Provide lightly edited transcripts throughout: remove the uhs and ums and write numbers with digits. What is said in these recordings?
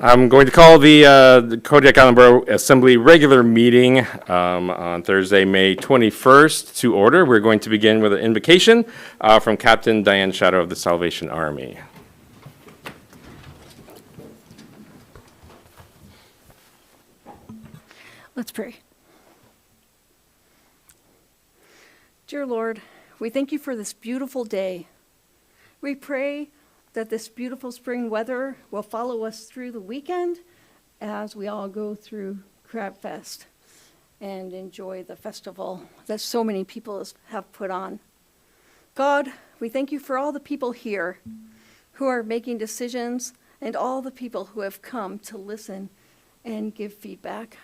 I'm going to call the Kodiak Island Borough Assembly regular meeting on Thursday, May 21st to order. We're going to begin with an invocation from Captain Diane Shadow of the Salvation Army. Let's pray. Dear Lord, we thank you for this beautiful day. We pray that this beautiful spring weather will follow us through the weekend as we all go through Crab Fest and enjoy the festival that so many people have put on. God, we thank you for all the people here who are making decisions and all the people who have come to listen and give feedback.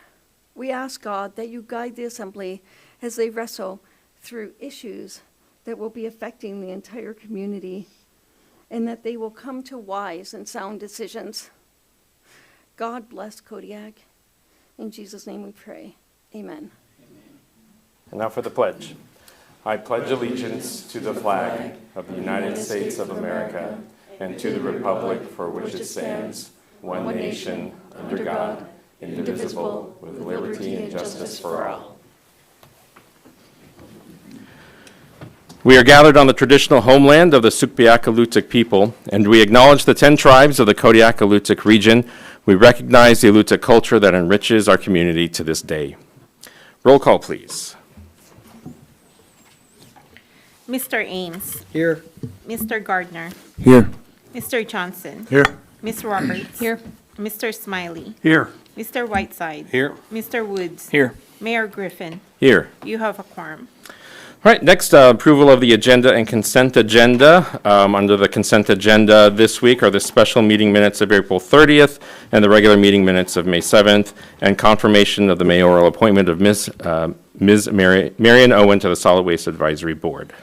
We ask, God, that you guide the assembly as they wrestle through issues that will be affecting the entire community, and that they will come to wise and sound decisions. God bless Kodiak. In Jesus' name we pray. Amen. And now for the pledge. I pledge allegiance to the flag of the United States of America and to the republic for which it stands, one nation, under God, indivisible, with liberty and justice for all. We are gathered on the traditional homeland of the Sukpiaq-Alutiiq people, and we acknowledge the 10 tribes of the Kodiak-Alutiiq region. We recognize the Alutiiq culture that enriches our community to this day. Roll call, please. Mr. Ames. Here. Mr. Gardner. Here. Mr. Johnson. Here. Ms. Roberts. Here. Mr. Smiley. Here. Mr. Whiteside. Here. Mr. Woods. Here. Mayor Griffin. Here. You have a quorum. All right, next, approval of the agenda and consent agenda. Under the consent agenda this week are the special meeting minutes of April 30th and the regular meeting minutes of May 7th, and confirmation of the mayoral appointment of Ms. Marion Owen to the Solid Waste Advisory Board.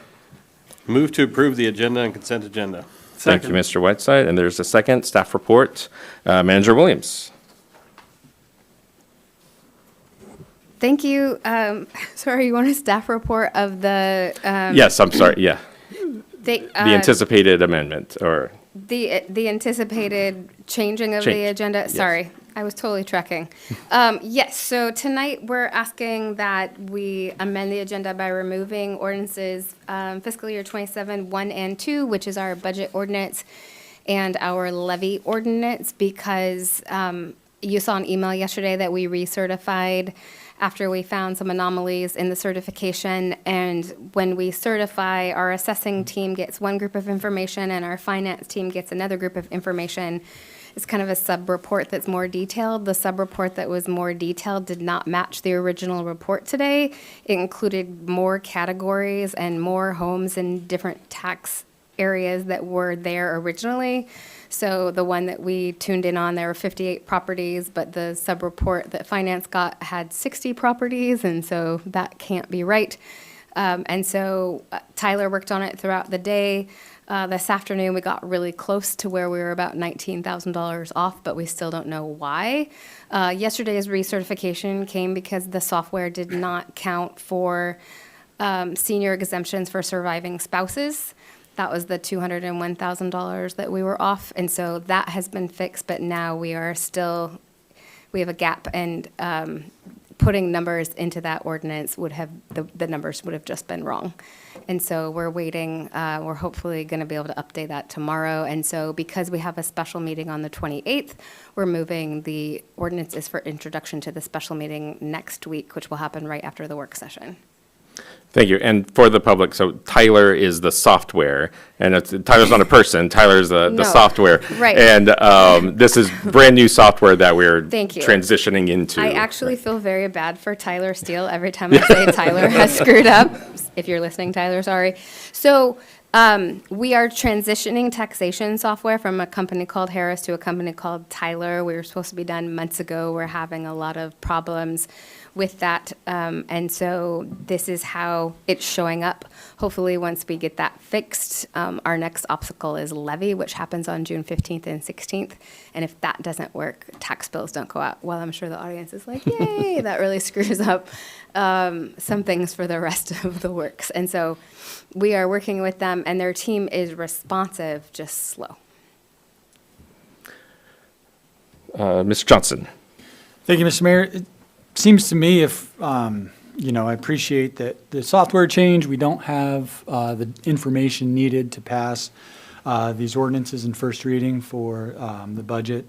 Move to approve the agenda and consent agenda. Thank you, Mr. Whiteside. And there's a second, staff report. Manager Williams. Thank you. Sorry, you want a staff report of the? Yes, I'm sorry, yeah. The Anticipated amendment, or? the anticipated changing of the Change, agenda. yes. Sorry, I was totally tracking. Yes, so tonight we're asking that we amend the agenda by removing ordinances fiscal year 27, 1 and 2, which is our budget ordinance and our levy ordinance, because you saw an email yesterday that we recertified after we found some anomalies in the certification. And when we certify, our assessing team gets one group of information and our finance team gets another group of information. It's kind of a sub-report that's more detailed. The sub-report that was more detailed did not match the original report today. It included more categories and more homes in different tax areas that were there originally. So the one that we tuned in on, there were 58 properties, but the sub-report that finance got had 60 properties, and so that can't be right. And so Tyler worked on it throughout the day. This afternoon, we got really close to where we were about $19,000 off, but we still don't know why. Yesterday's recertification came because the software did not count for senior exemptions for surviving spouses. That was the $201,000 that we were off, and so that has been fixed, but now we have a gap, and putting numbers into that ordinance would have, the numbers would have just been wrong. And so we're waiting, we're hopefully going to be able to update that tomorrow, and so because we have a special meeting on the 28th, we're moving the ordinances for introduction to the special meeting next week, which will happen right after the work session. Thank you. And for the public, so Tyler is the software, and Tyler's not a person. Tyler's the software. Right. And this is brand new software that we're Thank you. transitioning into. I actually feel very bad for Tyler Steele every time I say Tyler has screwed up. If you're listening, Tyler, sorry. So we are transitioning taxation software from a company called Harris to a company called Tyler. We were supposed to be done months ago. We're having a lot of problems with that, and so this is how it's showing up. Hopefully, once we get that fixed, our next obstacle is levy, which happens on June 15th and 16th, and if that doesn't work, tax bills don't go out. Well, I'm sure the audience is like, yay, that really screws up some things for the rest of the works, and so we are working with them, and their team is responsive, just slow. Mr. Johnson? Thank you, Mr. Mayor. It seems to me if, I appreciate that the software change, we don't have the information needed to pass these ordinances in first reading for the budget.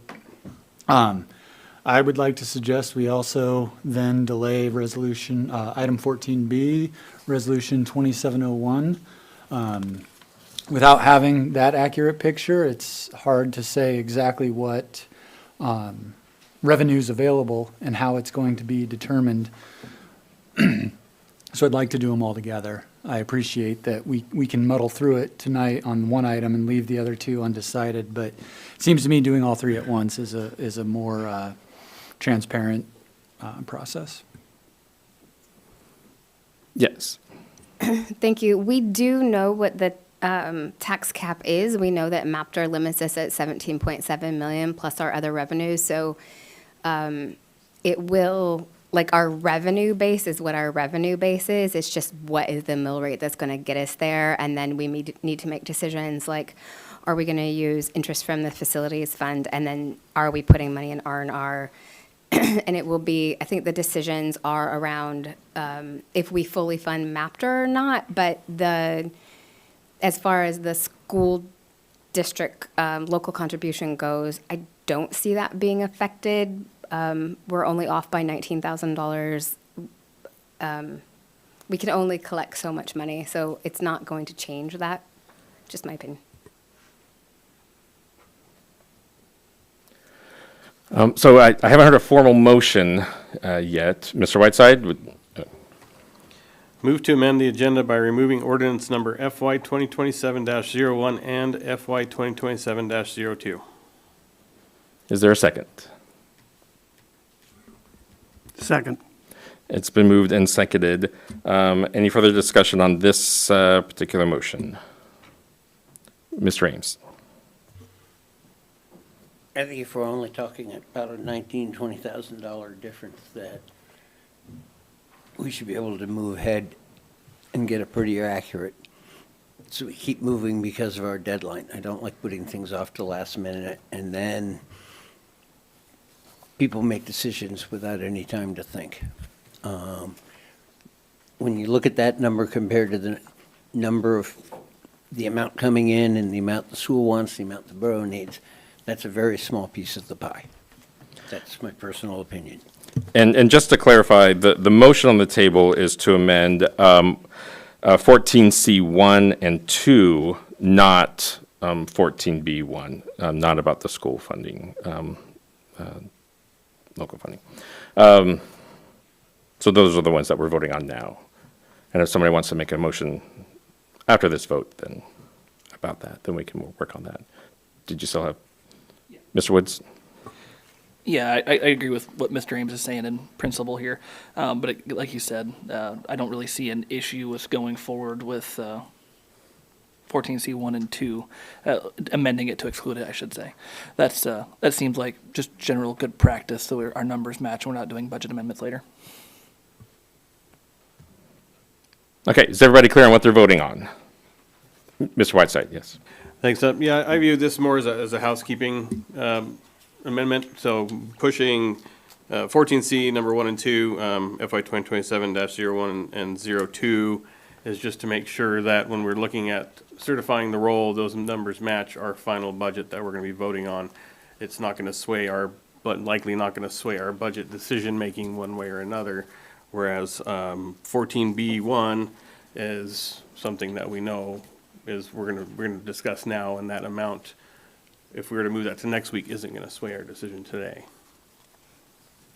I would like to suggest we also then delay resolution, item 14B, resolution 2701. Without having that accurate picture, it's hard to say exactly what revenue's available and how it's going to be determined. So I'd like to do them all together. I appreciate that we can muddle through it tonight on one item and leave the other two undecided, but it seems to me doing all three at once is a more transparent process. Yes. Thank you. We do know what the tax cap is. We know that MAPTR limits us at 17.7 million plus our other revenues. So it will, like, our revenue base is what our revenue base is. It's just what is the mill rate that's going to get us there. And then we need to make decisions like, are we going to use interest from the facilities fund? And then are we putting money in R&R? And it will be, I think the decisions are around if we fully fund MAPTR or not, but as far as the school district local contribution goes, I don't see that being affected. We're only off by $19,000. We can only collect so much money, so it's not going to change that, just my opinion. So I haven't heard a formal motion yet. Mr. Whiteside? Move to amend the agenda by removing ordinance number FY 2027-01 and FY 2027-02. Is there a second? Second. It's been moved and seconded. Any further discussion on this particular motion? Mr. Ames? I think if we're only talking about a $20,000 difference, that we should be able to move ahead and get a pretty accurate. So we keep moving because of our deadline. I don't like putting things off to the last minute, and then people make decisions without any time to think. When you look at that number compared to the number of the amount coming in and the amount the school wants, the amount the borough needs, that's a very small piece of the pie. That's my personal opinion. And just to clarify, the motion on the table is to amend 14C1 and 2, not 14B1, not about the school funding, local funding. So those are the ones that we're voting on now. And if somebody wants to make a motion after this vote, then about that, then we can work on that. Did you still have? Mr. Woods? Yeah, I agree with what Mr. Ames is saying in principle here. But like you said, I don't really see an issue with going forward with 14C1 and 2, amending it to exclude it, I should say. That seems like just general good practice, so our numbers match and we're not doing budget amendments later. Okay, is everybody clear on what they're voting on? Mr. Whiteside, yes. Thanks. Yeah, I view this more as a housekeeping amendment. So pushing 14C number 1 and 2, FY 2027-01 and 02 is just to make sure that when we're looking at certifying the roll, those numbers match our final budget that we're going to be voting on. It's not going to sway but likely not going to sway our budget decision making one way or another. Whereas 14B1 is something that we know is we're gonna discuss now, and that amount, if we were to move that to next week, isn't gonna sway our decision today.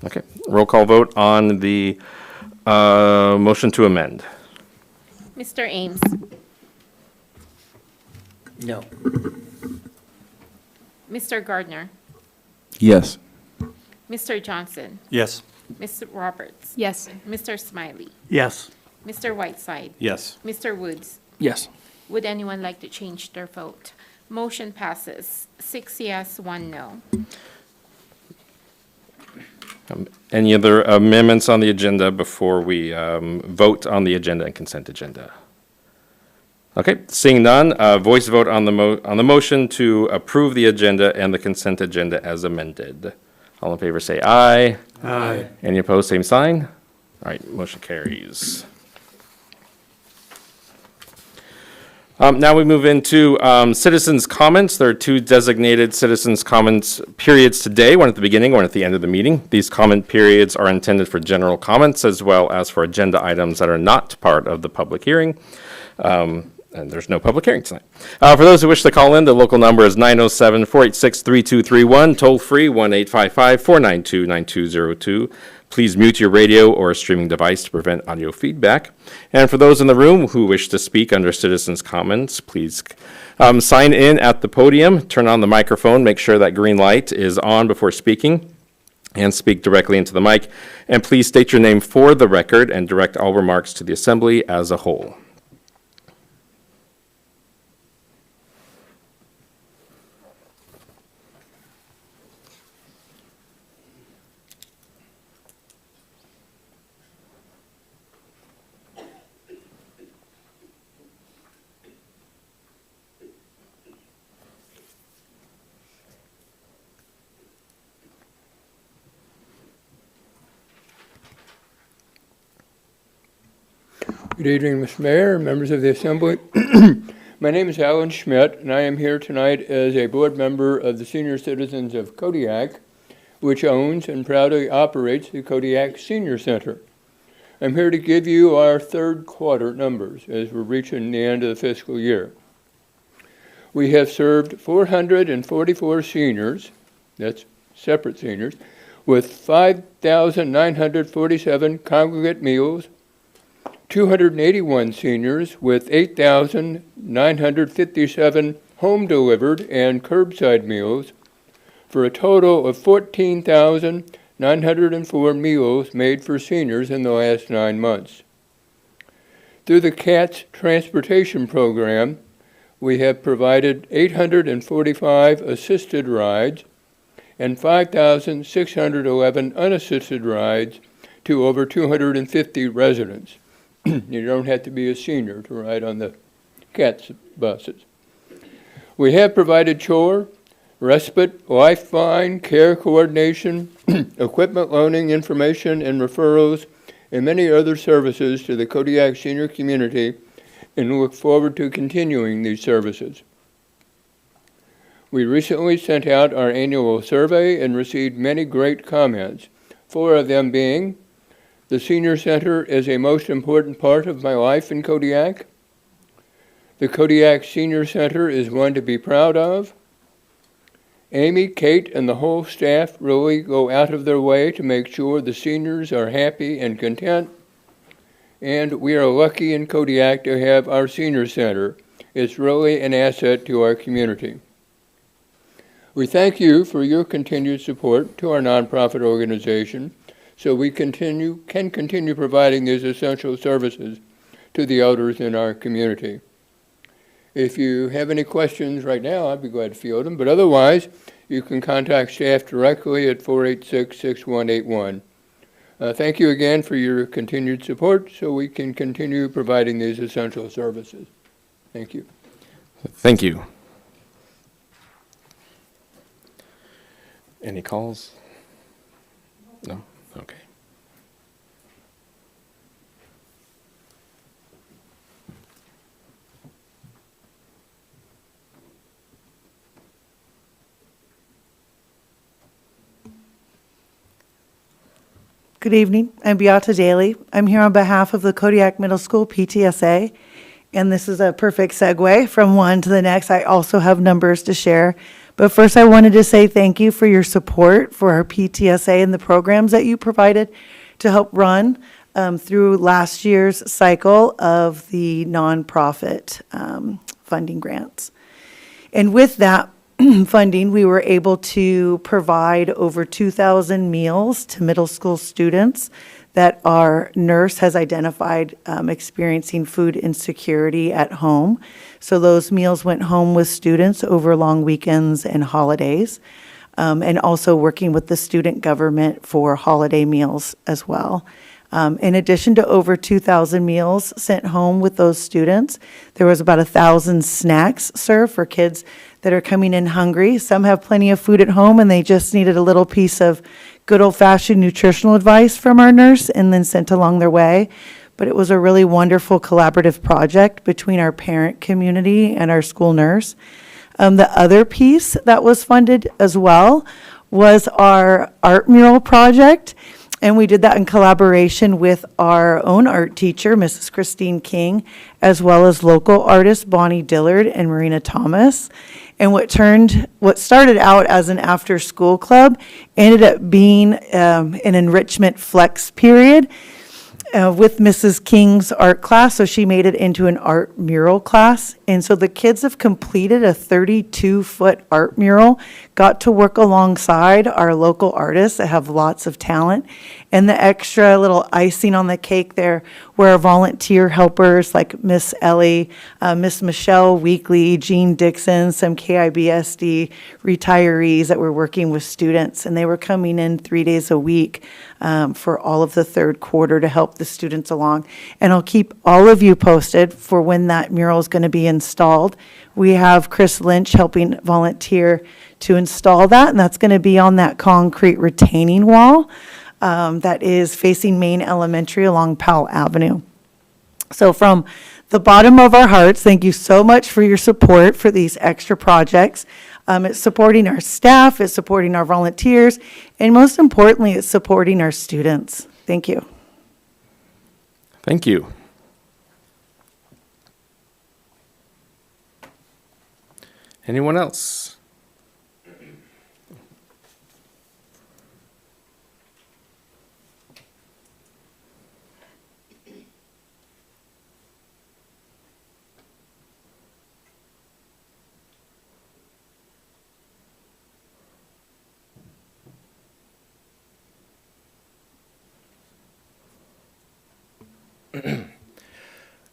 Okay, roll call vote on the motion to amend. Mr. Ames. No. Mr. Gardner. Yes. Mr. Johnson. Yes. Mr. Roberts. Yes. Mr. Smiley. Yes. Mr. Whiteside. Yes. Mr. Woods. Yes. Would anyone like to change their vote? Motion passes 6 yes, 1 no. Any other amendments on the agenda before we vote on the agenda and consent agenda? Okay, seeing none, voice vote on the motion to approve the agenda and the consent agenda as amended. All in favor say aye. Aye. Any opposed, same sign. All right, motion carries. Now we move into citizens' comments. There are two designated citizens' comments periods today, one at the beginning, one at the end of the meeting. These comment periods are intended for general comments as well as for agenda items that are not part of the public hearing. And there's no public hearing tonight. For those who wish to call in, the local number is 907-486-3231, toll-free 1-855-492-9202. Please mute your radio or streaming device to prevent audio feedback. And for those in the room who wish to speak under citizens' comments, please sign in at the podium, turn on the microphone, make sure that green light is on before speaking, and speak directly into the mic. And please state your name for the record and direct all remarks to the assembly as a whole. Good evening, Mr. Mayor, members of the Assembly. My name is Alan Schmidt, and I am here tonight as a board member of the Senior Citizens of Kodiak, which owns and proudly operates the Kodiak Senior Center. I'm here to give you our third quarter numbers as we're reaching the end of the fiscal year. We have served 444 seniors, that's separate seniors, with 5,947 congregate meals, 281 seniors with 8,957 home-delivered and curbside meals, for a total of 14,904 meals made for seniors in the last 9 months. Through the CATS transportation program, we have provided 845 assisted rides and 5,611 unassisted rides to over 250 residents. You don't have to be a senior to ride on the CATS buses. We have provided chore, respite, lifeline, care coordination, equipment loaning, information and referrals, and many other services to the Kodiak senior community, and look forward to continuing these services. We recently sent out our annual survey and received many great comments, 4 of them being, "The Senior Center is a most important part of my life in Kodiak. The Kodiak Senior Center is one to be proud of. Amy, Kate, and the whole staff really go out of their way to make sure the seniors are happy and content. And we are lucky in Kodiak to have our Senior Center. It's really an asset to our community. We thank you for your continued support to our nonprofit organization, so we can continue providing these essential services to the elders in our community. If you have any questions right now, I'd be glad to field them, but otherwise, you can contact staff directly at 486-6181. Thank you again for your continued support, so we can continue providing these essential services. Thank you. Thank you. Any calls? No? Okay. Good evening. I'm Beata Daly. I'm here on behalf of the Kodiak Middle School PTSA, and this is a perfect segue from one to the next. I also have numbers to share, but first I wanted to say thank you for your support for our PTSA and the programs that you provided to help run through last year's cycle of the nonprofit funding grants. And with that funding, we were able to provide over 2,000 meals to middle school students that our nurse has identified experiencing food insecurity at home. So those meals went home with students over long weekends and holidays, and also working with the student government for holiday meals as well. In addition to over 2,000 meals sent home with those students, there was about 1,000 snacks served for kids that are coming in hungry. Some have plenty of food at home and they just needed a little piece of good old-fashioned nutritional advice from our nurse and then sent along their way. But it was a really wonderful collaborative project between our parent community and our school nurse. The other piece that was funded as well was our art mural project. And we did that in collaboration with our own art teacher, Mrs. Christine King, as well as local artists Bonnie Dillard and Marina Thomas. And what started out as an after-school club ended up being an enrichment flex period with Mrs. King's art class, so she made it into an art mural class. And so the kids have completed a 32-foot art mural, got to work alongside our local artists that have lots of talent. And the extra little icing on the cake there were our volunteer helpers like Miss Ellie, Miss Michelle Weekly, Jean Dixon, some KIBSD retirees that were working with students. And they were coming in 3 days a week for all of the third quarter to help the students along. And I'll keep all of you posted for when that mural is going to be installed. We have Chris Lynch helping volunteer to install that, and that's going to be on that concrete retaining wall that is facing Main Elementary along Powell Avenue. So from the bottom of our hearts, thank you so much for your support for these extra projects. It's supporting our staff, it's supporting our volunteers, and most importantly, it's supporting our students. Thank you. Thank you. Anyone else?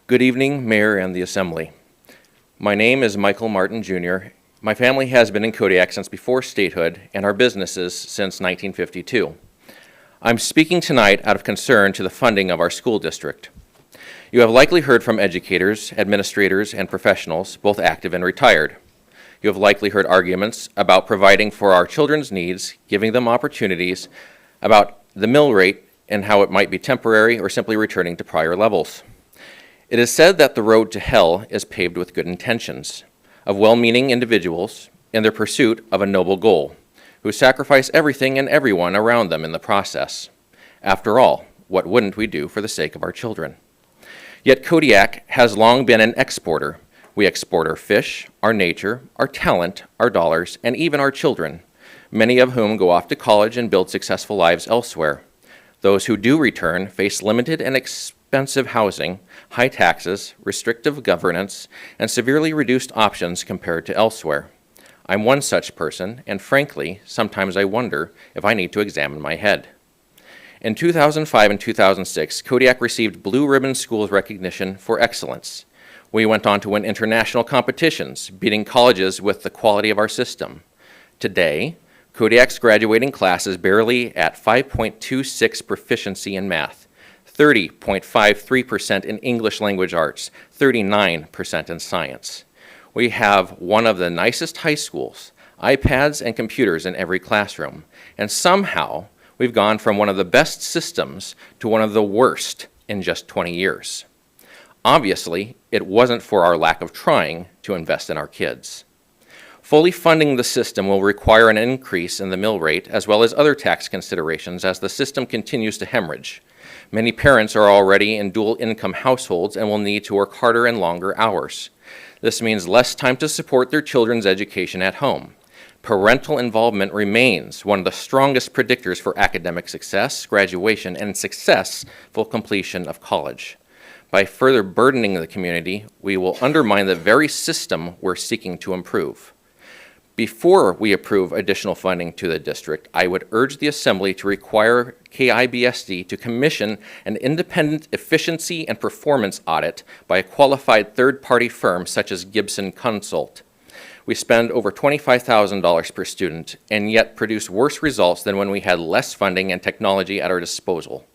Good evening, Mayor and the Assembly. My name is Michael Martin Jr. My family has been in Kodiak since before statehood and our businesses since 1952. I'm speaking tonight out of concern to the funding of our school district. You have likely heard from educators, administrators, and professionals, both active and retired. You have likely heard arguments about providing for our children's needs, giving them opportunities, about the mill rate and how it might be temporary or simply returning to prior levels. It is said that the road to hell is paved with good intentions of well-meaning individuals in their pursuit of a noble goal, who sacrifice everything and everyone around them in the process. After all, what wouldn't we do for the sake of our children? Yet Kodiak has long been an exporter. We export our fish, our nature, our talent, our dollars, and even our children, many of whom go off to college and build successful lives elsewhere. Those who do return face limited and expensive housing, high taxes, restrictive governance, and severely reduced options compared to elsewhere. I'm one such person, and frankly, sometimes I wonder if I need to examine my head. In 2005 and 2006, Kodiak received Blue Ribbon Schools recognition for excellence. We went on to win international competitions, beating colleges with the quality of our system. Today, Kodiak's graduating class is barely at 5.26 proficiency in math, 30.53% in English language arts, 39% in science. We have one of the nicest high schools, iPads and computers in every classroom, and somehow we've gone from one of the best systems to one of the worst in just 20 years. Obviously, it wasn't for our lack of trying to invest in our kids. Fully funding the system will require an increase in the mill rate as well as other tax considerations as the system continues to hemorrhage. Many parents are already in dual income households and will need to work harder and longer hours. This means less time to support their children's education at home. Parental involvement remains one of the strongest predictors for academic success, graduation, and successful completion of college. By further burdening the community, we will undermine the very system we're seeking to improve. Before we approve additional funding to the district, I would urge the Assembly to require KIBSD to commission an independent efficiency and performance audit by a qualified third-party firm such as Gibson Consult. We spend over $25,000 per student and yet produce worse results than when we had less funding and technology at our disposal.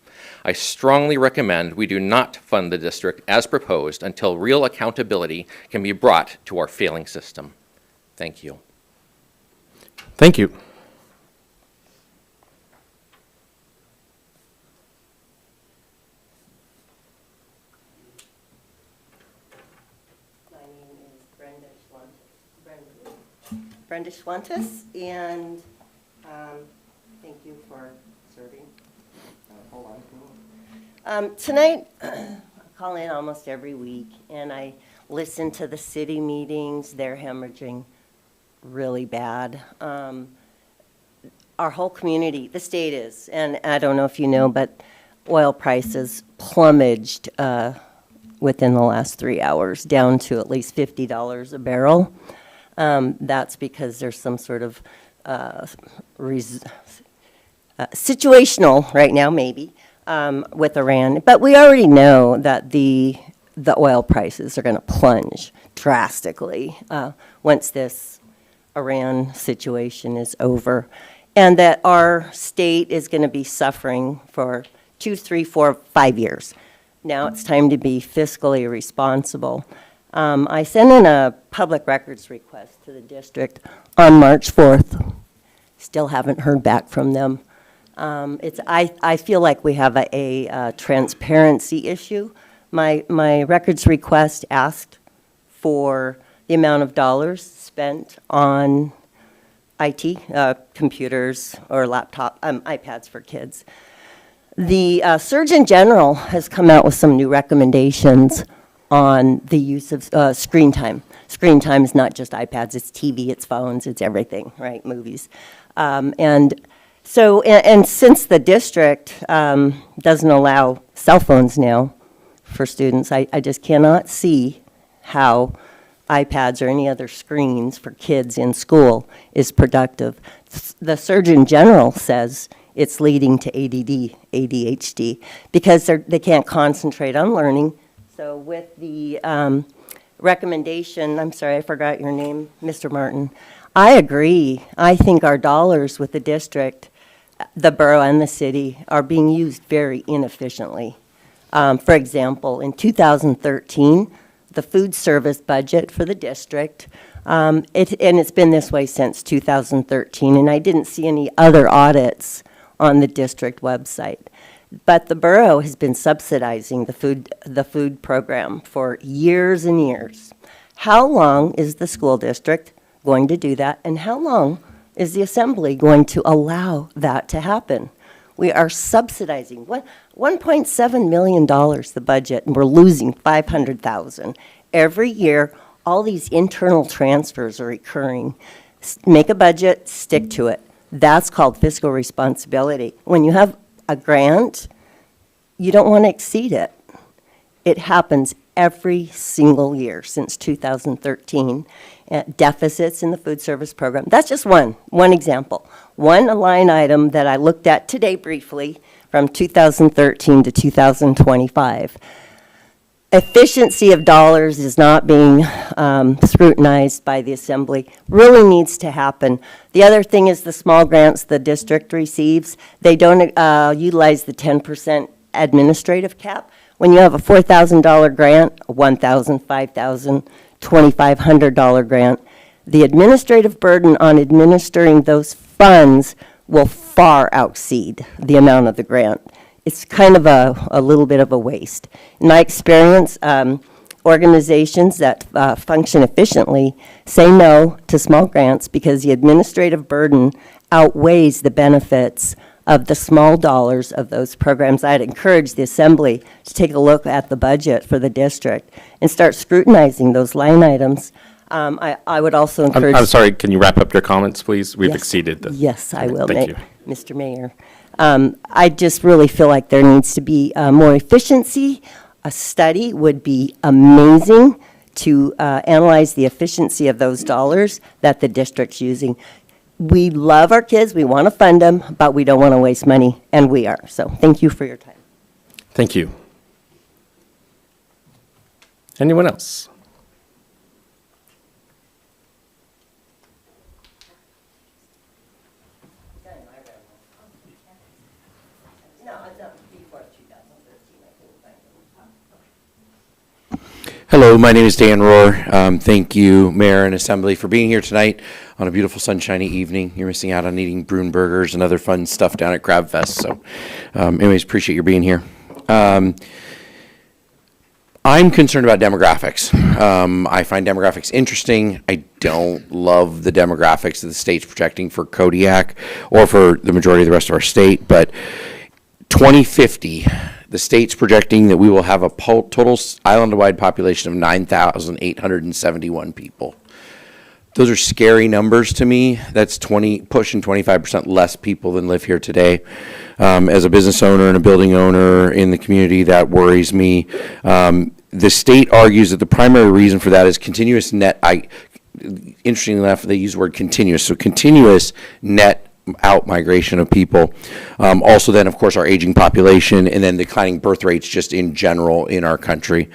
I strongly recommend we do not fund the district as proposed until real accountability can be brought to our failing system. Thank you. Thank you. My name is Brenda Schwantes, and thank you for serving. Hold on. Tonight, I call in almost every week, and I listen to the city meetings. They're hemorrhaging really bad. Our whole community, the state is, and I don't know if you know, but oil prices plummeted within the last 3 hours, down to at least $50 a barrel. That's because there's some sort of situational right now, maybe, with Iran. But we already know that the oil prices are going to plunge drastically once this Iran situation is over, and that our state is going to be suffering for 2, 3, 4, 5 years. Now it's time to be fiscally responsible. I sent in a public records request to the district on March 4th. Still haven't heard back from them. I feel like we have a transparency issue. My records request asked for the amount of dollars spent on IT, computers or laptop, iPads for kids. The Surgeon General has come out with some new recommendations on the use of screen time. Screen time is not just iPads, it's TV, it's phones, it's everything, right, movies. And since the district doesn't allow cell phones now for students, I just cannot see how iPads or any other screens for kids in school is productive. The Surgeon General says it's leading to ADD, ADHD, because they can't concentrate on learning. So with the recommendation, I'm sorry, I forgot your name, Mr. Martin. I agree. I think our dollars with the district, the borough and the city, are being used very inefficiently. For example, in 2013, the food service budget for the district, and it's been this way since 2013, and I didn't see any other audits on the district website. But the borough has been subsidizing the food program for years and years. How long is the school district going to do that, and how long is the assembly going to allow that to happen? We are subsidizing $1.7 million, the budget, and we're losing $500,000. Every year, all these internal transfers are occurring. Make a budget, stick to it. That's called fiscal responsibility. When you have a grant, you don't want to exceed it. It happens every single year since 2013. Deficits in the food service program. That's just one example. One line item that I looked at today briefly from 2013 to 2025. Efficiency of dollars is not being scrutinized by the assembly. Really needs to happen. The other thing is the small grants the district receives. They don't utilize the 10% administrative cap. When you have a $4,000 grant, a $1,000, $5,000, $2,500 grant, the administrative burden on administering those funds will far exceed the amount of the grant. It's kind of a little bit of a waste. In my experience, organizations that function efficiently say no to small grants because the administrative burden outweighs the benefits of the small dollars of those programs. I'd encourage the assembly to take a look at the budget for the district and start scrutinizing those line items. I would also encourage... I'm sorry, can you wrap up your comments, please? We've Yes. exceeded the... Yes, I will, Thank you. Mr. Mayor. I just really feel like there needs to be more efficiency. A study would be amazing to analyze the efficiency of those dollars that the district's using. We love our kids, we want to fund them, but we don't want to waste money, and we are. So thank you for your time. Thank you. Anyone else? No, before 2013, I couldn't find it. Hello, my name is Dan Rohr. Thank you, Mayor and Assembly, for being here tonight on a beautiful sunshiny evening. You're missing out on eating Bruin burgers and other fun stuff down at Crab Fest. So anyways, appreciate your being here. I'm concerned about demographics. I find demographics interesting. I don't love the demographics that the state's projecting for Kodiak or for the majority of the rest of our state, but 2050, the state's projecting that we will have a total island-wide population of 9,871 people. Those are scary numbers to me. That's pushing 25% less people than live here today. As a business owner and a building owner in the community, that worries me. The state argues that the primary reason for that is continuous net, interestingly enough, they use the word continuous, so continuous net out migration of people. Also then, of course, our aging population and then declining birth rates just in general in our country.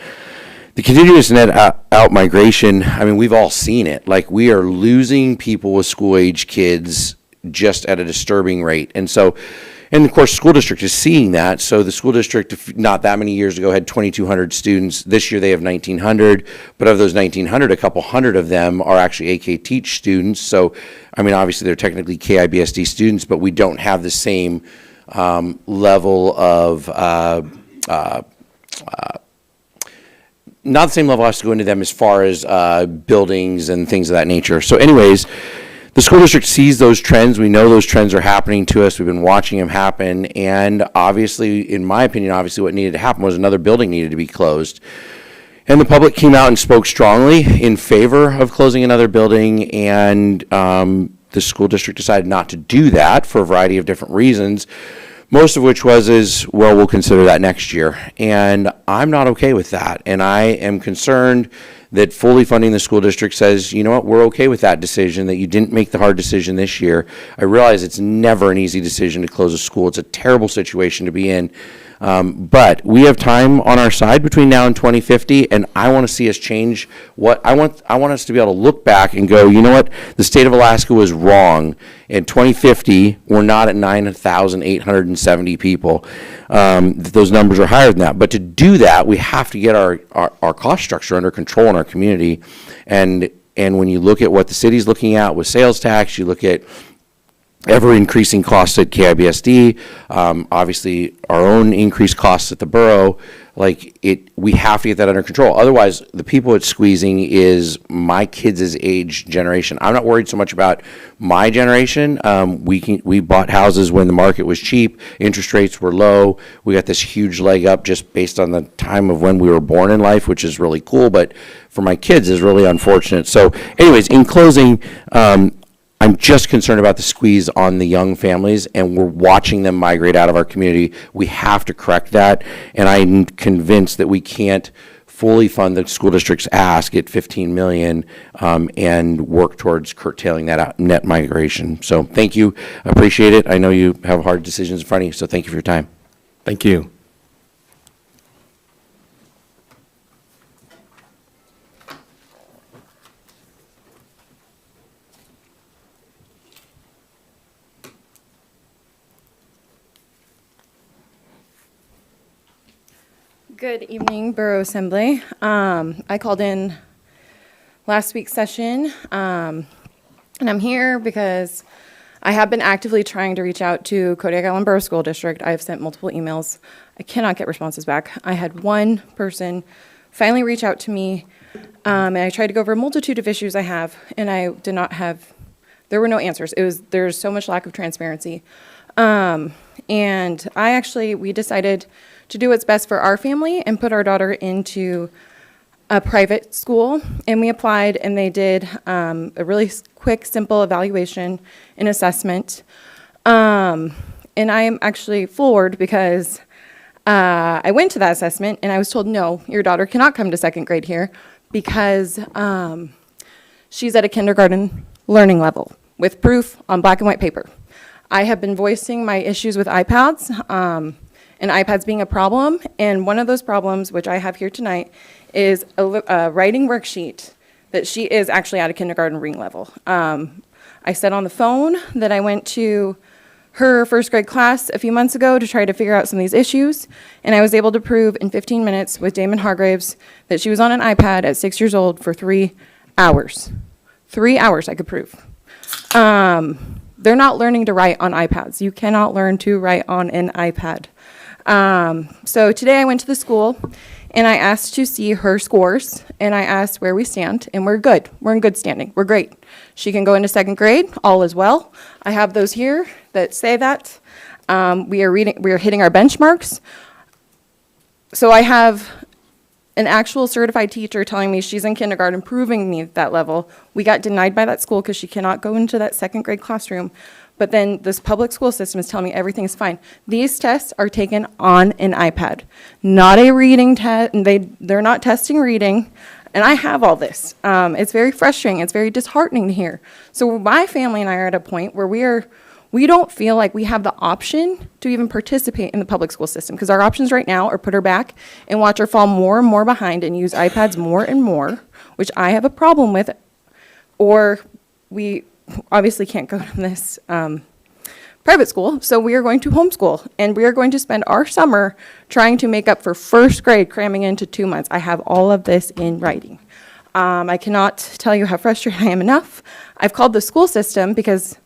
The continuous net out migration, I mean, we've all seen it. Like, we are losing people with school-age kids just at a disturbing rate. And so, and of course, the school district is seeing that. So the school district, not that many years ago, had 2,200 students. This year they have 1,900. But of those 1,900, a couple hundred of them are actually AK Teach students. So, I mean, obviously they're technically KIBSD students, but we don't have the same level of, not the same level I have to go into them as far as buildings and things of that nature. So anyways, the school district sees those trends. We know those trends are happening to us. We've been watching them happen. And obviously, in my opinion, obviously what needed to happen was another building needed to be closed. And the public came out and spoke strongly in favor of closing another building. And the school district decided not to do that for a variety of different reasons. Most of which well, we'll consider that next year. And I'm not okay with that. And I am concerned that fully funding the school district says, you know what, we're okay with that decision, that you didn't make the hard decision this year. I realize it's never an easy decision to close a school. It's a terrible situation to be in. But we have time on our side between now and 2050, and I want to see us change I want us to be able to look back and go, you know what, the state of Alaska was wrong. In 2050, we're not at 9,870 people. Those numbers are higher than that. But to do that, we have to get our cost structure under control in our community. And when you look at what the city's looking at with sales tax, you look at ever-increasing costs at KIBSD, obviously our own increased costs at the borough, we have to get that under control. Otherwise, the people it's squeezing is my kids' age generation. I'm not worried so much about my generation. We bought houses when the market was cheap, interest rates were low. We got this huge leg up just based on the time of when we were born in life, which is really cool, but for my kids is really unfortunate. So anyways, in closing, I'm just concerned about the squeeze on the young families, and we're watching them migrate out of our community. We have to correct that, and I'm convinced that we can't fully fund the school district's ask at $15 million and work towards curtailing that net migration. So thank you. I appreciate it. I know you have hard decisions in front of you, so thank you for your time. Thank you. Good evening, Borough Assembly. I called in last week's session, and I'm here because I have been actively trying to reach out to Kodiak Island Borough School District. I have sent multiple emails. I cannot get responses back. I had one person finally reach out to me, and I tried to go over a multitude of issues I have, and I did not have, there were no answers. There's so much lack of transparency. And we decided to do what's best for our family and put our daughter into a private school. And we applied, and they did a really quick, simple evaluation and assessment. And I am actually floored because I went to that assessment, and I was told, no, your daughter cannot come to second grade here because she's at a kindergarten learning level with proof on black and white paper. I have been voicing my issues with iPads, and iPads being a problem, and one of those problems, which I have here tonight, is a writing worksheet that she is actually at a kindergarten reading level. I said on the phone that I went to her first grade class a few months ago to try to figure out some of these issues, and I was able to prove in 15 minutes with Damon Hargraves that she was on an iPad at 6 years old for 3 hours. 3 hours I could prove. They're not learning to write on iPads. You cannot learn to write on an iPad. So today I went to the school and I asked to see her scores, and I asked where we stand, and we're good. We're in good standing. We're great. She can go into second grade, all is well. I have those here that say that. We are hitting our benchmarks. So I have an actual certified teacher telling me she's in kindergarten, proving me that level. We got denied by that school because she cannot go into that second grade classroom. But then this public school system is telling me everything is fine. These tests are taken on an iPad, not a reading test. They're not testing reading. And I have all this. It's very frustrating. It's very disheartening to hear. So my family and I are at a point where we don't feel like we have the option to even participate in the public school system, because our options right now are put her back and watch her fall more and more behind and use iPads more and more, which I have a problem with, or we obviously can't go to this private school, so we are going to homeschool, and we are going to spend our summer trying to make up for first grade, cramming into 2 months. I have all of this in writing. I cannot tell you how frustrated I am enough. I've called the school system because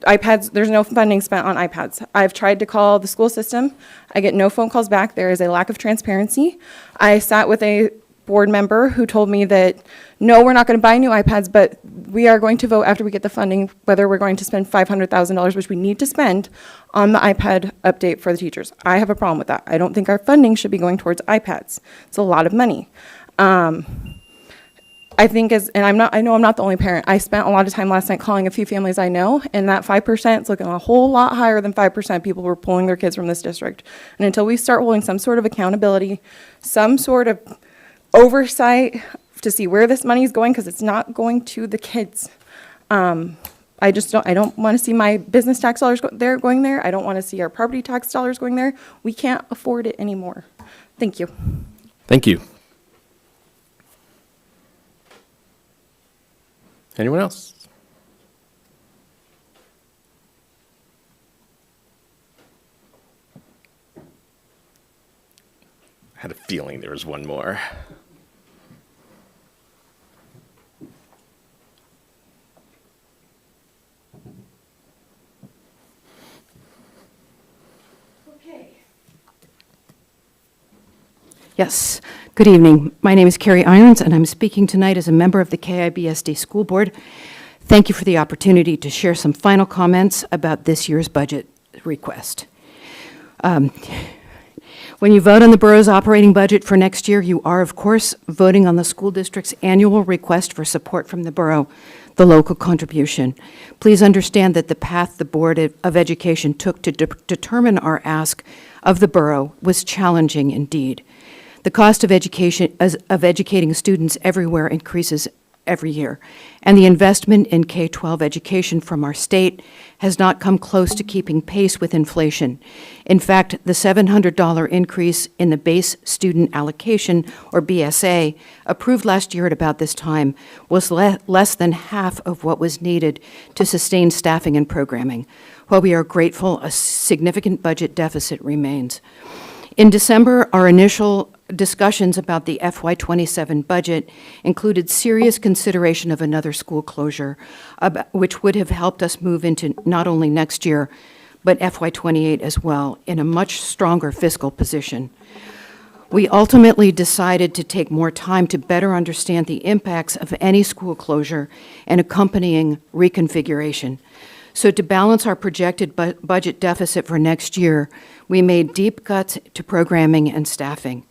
iPads, there's no funding spent on iPads. I've tried to call the school system. I get no phone calls back. There is a lack of transparency. I sat with a board member who told me that, no, we're not going to buy new iPads, but we are going to vote after we get the funding whether we're going to spend $500,000, which we need to spend, on the iPad update for the teachers. I have a problem with that. I don't think our funding should be going towards iPads. It's a lot of money. I think I know I'm not the only parent. I spent a lot of time last night calling a few families I know, and that 5% is looking a whole lot higher than 5% people were pulling their kids from this district. And until we start holding some sort of accountability, some sort of oversight to see where this money is going, because it's not going to the kids. I don't want to see my business tax dollars going there. I don't want to see our property tax dollars going there. We can't afford it anymore. Thank you. Thank you. Anyone else? I had a feeling there was one more. Yes. Good evening. My name is Carrie Irons, and I'm speaking tonight as a member of the KIBSD School Board. Thank you for the opportunity to share some final comments about this year's budget request. When you vote on the borough's operating budget for next year, you are, of course, voting on the school district's annual request for support from the borough, the local contribution. Please understand that the path the Board of Education took to determine our ask of the borough was challenging indeed. The cost of educating students everywhere increases every year, and the investment in K-12 education from our state has not come close to keeping pace with inflation. In fact, the $700 increase in the base student allocation, or BSA, approved last year at about this time, was less than half of what was needed to sustain staffing and programming. While we are grateful, a significant budget deficit remains. In December, our initial discussions about the FY27 budget included serious consideration of another school closure, which would have helped us move into not only next year, but FY28 as well, in a much stronger fiscal position. We ultimately decided to take more time to better understand the impacts of any school closure and accompanying reconfiguration. So to balance our projected budget deficit for next year, we made deep cuts to programming and staffing.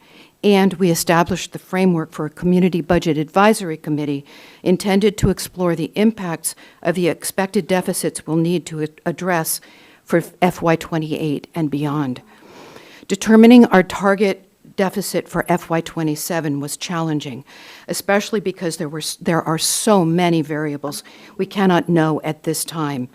And we established the framework for a community budget advisory committee intended to explore the impacts of the expected deficits we'll need to address for FY28 and beyond. Determining our target deficit for FY27 was challenging, especially because there are so many variables we cannot know at this time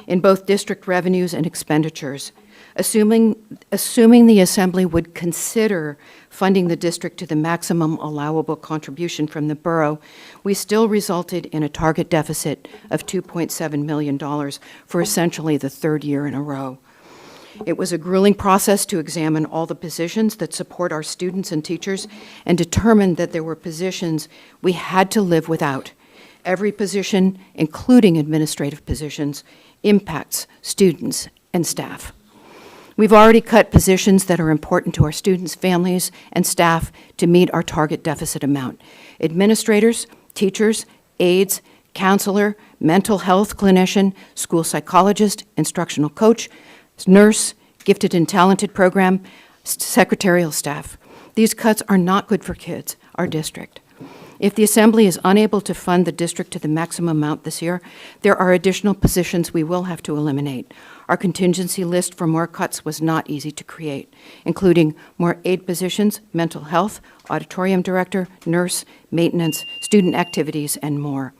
in both district revenues and expenditures. Assuming the Assembly would consider funding the district to the maximum allowable contribution from the borough, we still resulted in a target deficit of $2.7 million for essentially the third year in a row. It was a grueling process to examine all the positions that support our students and teachers and determine that there were positions we had to live without. Every position, including administrative positions, impacts students and staff. We've already cut positions that are important to our students, families, and staff to meet our target deficit amount. Administrators, teachers, aides, counselor, mental health clinician, school psychologist, instructional coach, nurse, gifted and talented program, secretarial staff. These cuts are not good for kids, our district. If the Assembly is unable to fund the district to the maximum amount this year, there are additional positions we will have to eliminate. Our contingency list for more cuts was not easy to create, including more aide positions, mental health, auditorium director, nurse, maintenance, student activities, and more.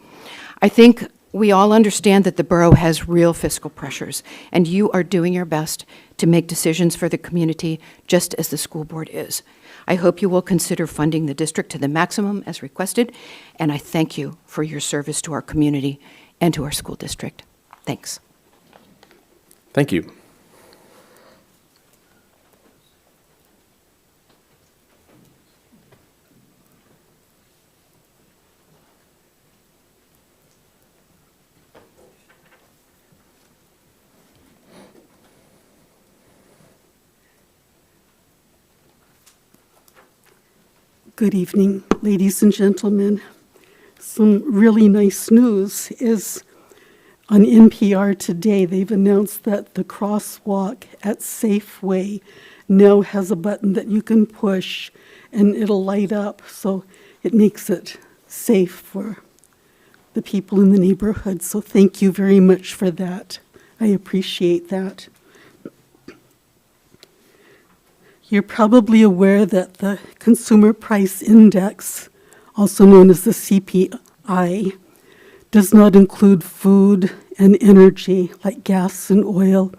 I think we all understand that the borough has real fiscal pressures, and you are doing your best to make decisions for the community, just as the school board is. I hope you will consider funding the district to the maximum as requested, and I thank you for your service to our community and to our school district. Thanks. Thank you. Good evening, ladies and gentlemen. Some really nice news is on NPR today, they've announced that the crosswalk at Safeway now has a button that you can push and it'll light up, so it makes it safe for the people in the neighborhood. So thank you very much for that. I appreciate that. You're probably aware that the Consumer Price Index, also known as the CPI, does not include food and energy like gas and oil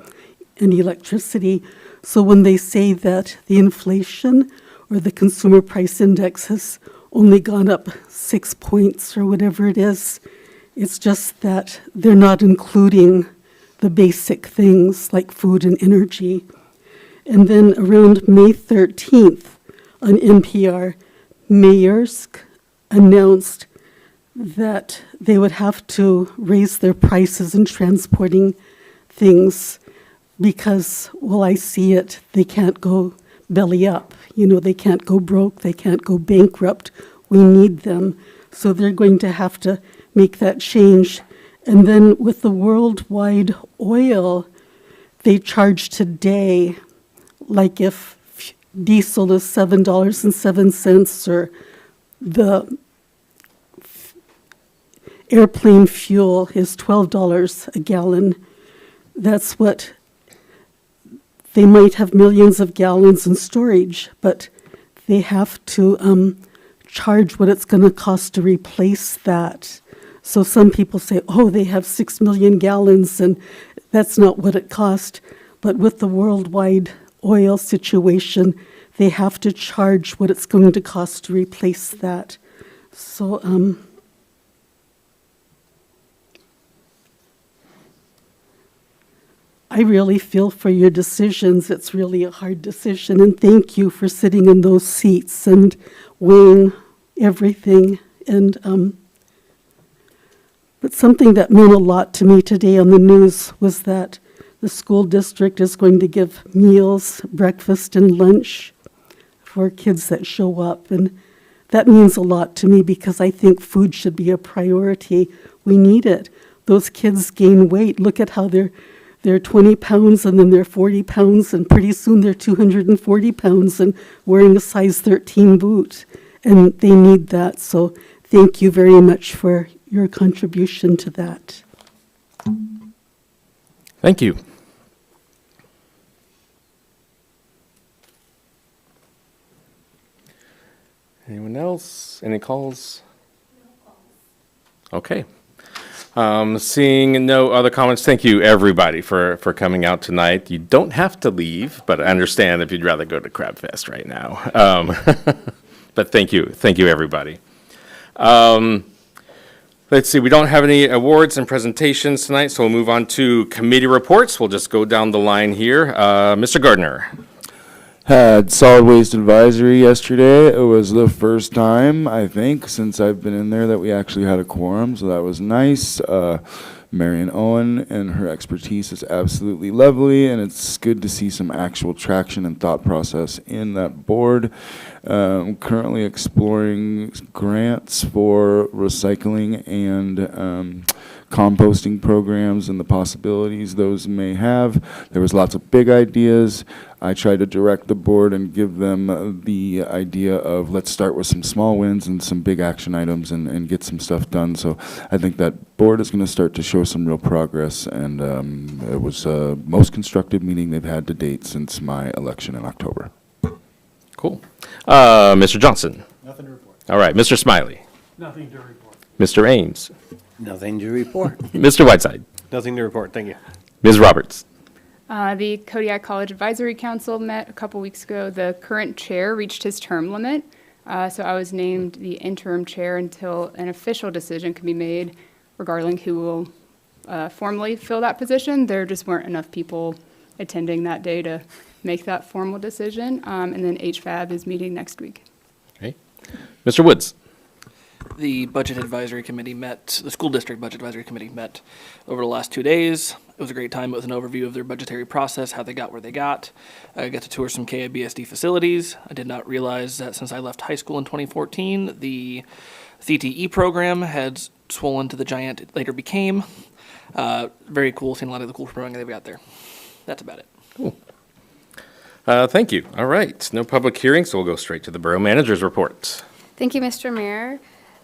and electricity. So when they say that the inflation or the Consumer Price Index has only gone up 6 points or whatever it is, it's just that they're not including the basic things like food and energy. And then around May 13th on NPR, Mayorsk announced that they would have to raise their prices in transporting things because, well, I see it, they can't go belly up. You know, they can't go broke, they can't go bankrupt. We need them. So they're going to have to make that change. And then with the worldwide oil, they charge today, like if diesel is $7.07 or the airplane fuel is $12 a gallon, that's what they might have millions of gallons in storage, but they have to charge what it's going to cost to replace that. So some people say, oh, they have 6 million gallons, and that's not what it cost. But with the worldwide oil situation, they have to charge what it's going to cost to replace that. So I really feel for your decisions. It's really a hard decision, and thank you for sitting in those seats and weighing everything. And but something that meant a lot to me today on the news was that the school district is going to give meals, breakfast, and lunch for kids that show up. And that means a lot to me because I think food should be a priority. We need it. Those kids gain weight. Look at how they're 20 pounds and then they're 40 pounds, and pretty soon they're 240 pounds and wearing a size 13 boot. And they need that. So thank you very much for your contribution to that. Thank you. Anyone else? Any calls? Okay. Seeing no other comments, thank you, everybody, for coming out tonight. You don't have to leave, but I understand if you'd rather go to Crab Fest right now. But thank you, everybody. Let's see, we don't have any awards and presentations tonight, so we'll move on to committee reports. We'll just go down the line here. Mr. Gardner. Had solid waste advisory yesterday. It was the first time, I think, since I've been in there that we actually had a quorum, so that was nice. Marion Owen and her expertise is absolutely lovely, and it's good to see some actual traction and thought process in that board. I'm currently exploring grants for recycling and composting programs and the possibilities those may have. There was lots of big ideas. I tried to direct the board and give them the idea of let's start with some small wins and some big action items and get some stuff done. So I think that board is going to start to show some real progress, and it was most constructive meeting they've had to date since my election in October. Cool. Mr. Johnson. Nothing to report. All right, Mr. Smiley. Nothing to report. Mr. Ames. Nothing to report. Mr. Whiteside. Nothing to report, thank you. Ms. Roberts. The Kodiak College Advisory Council met a couple weeks ago. The current chair reached his term limit, so I was named the interim chair until an official decision can be made regarding who will formally fill that position. There just weren't enough people attending that day to make that formal decision, and then HFAB is meeting next week. Okay. Mr. Woods. The Budget Advisory Committee met, the School District Budget Advisory Committee met over the last 2 days. It was a great time. It was an overview of their budgetary process, how they got where they got. I got to tour some KIBSD facilities. I did not realize that since I left high school in 2014, the CTE program had swollen to the giant it later became. Very cool, seeing a lot of the cool programming they've got there. That's about it. Cool. Thank you. All right, no public hearings, so we'll go straight to the Borough Manager's report. Thank you, Mr. Mayor.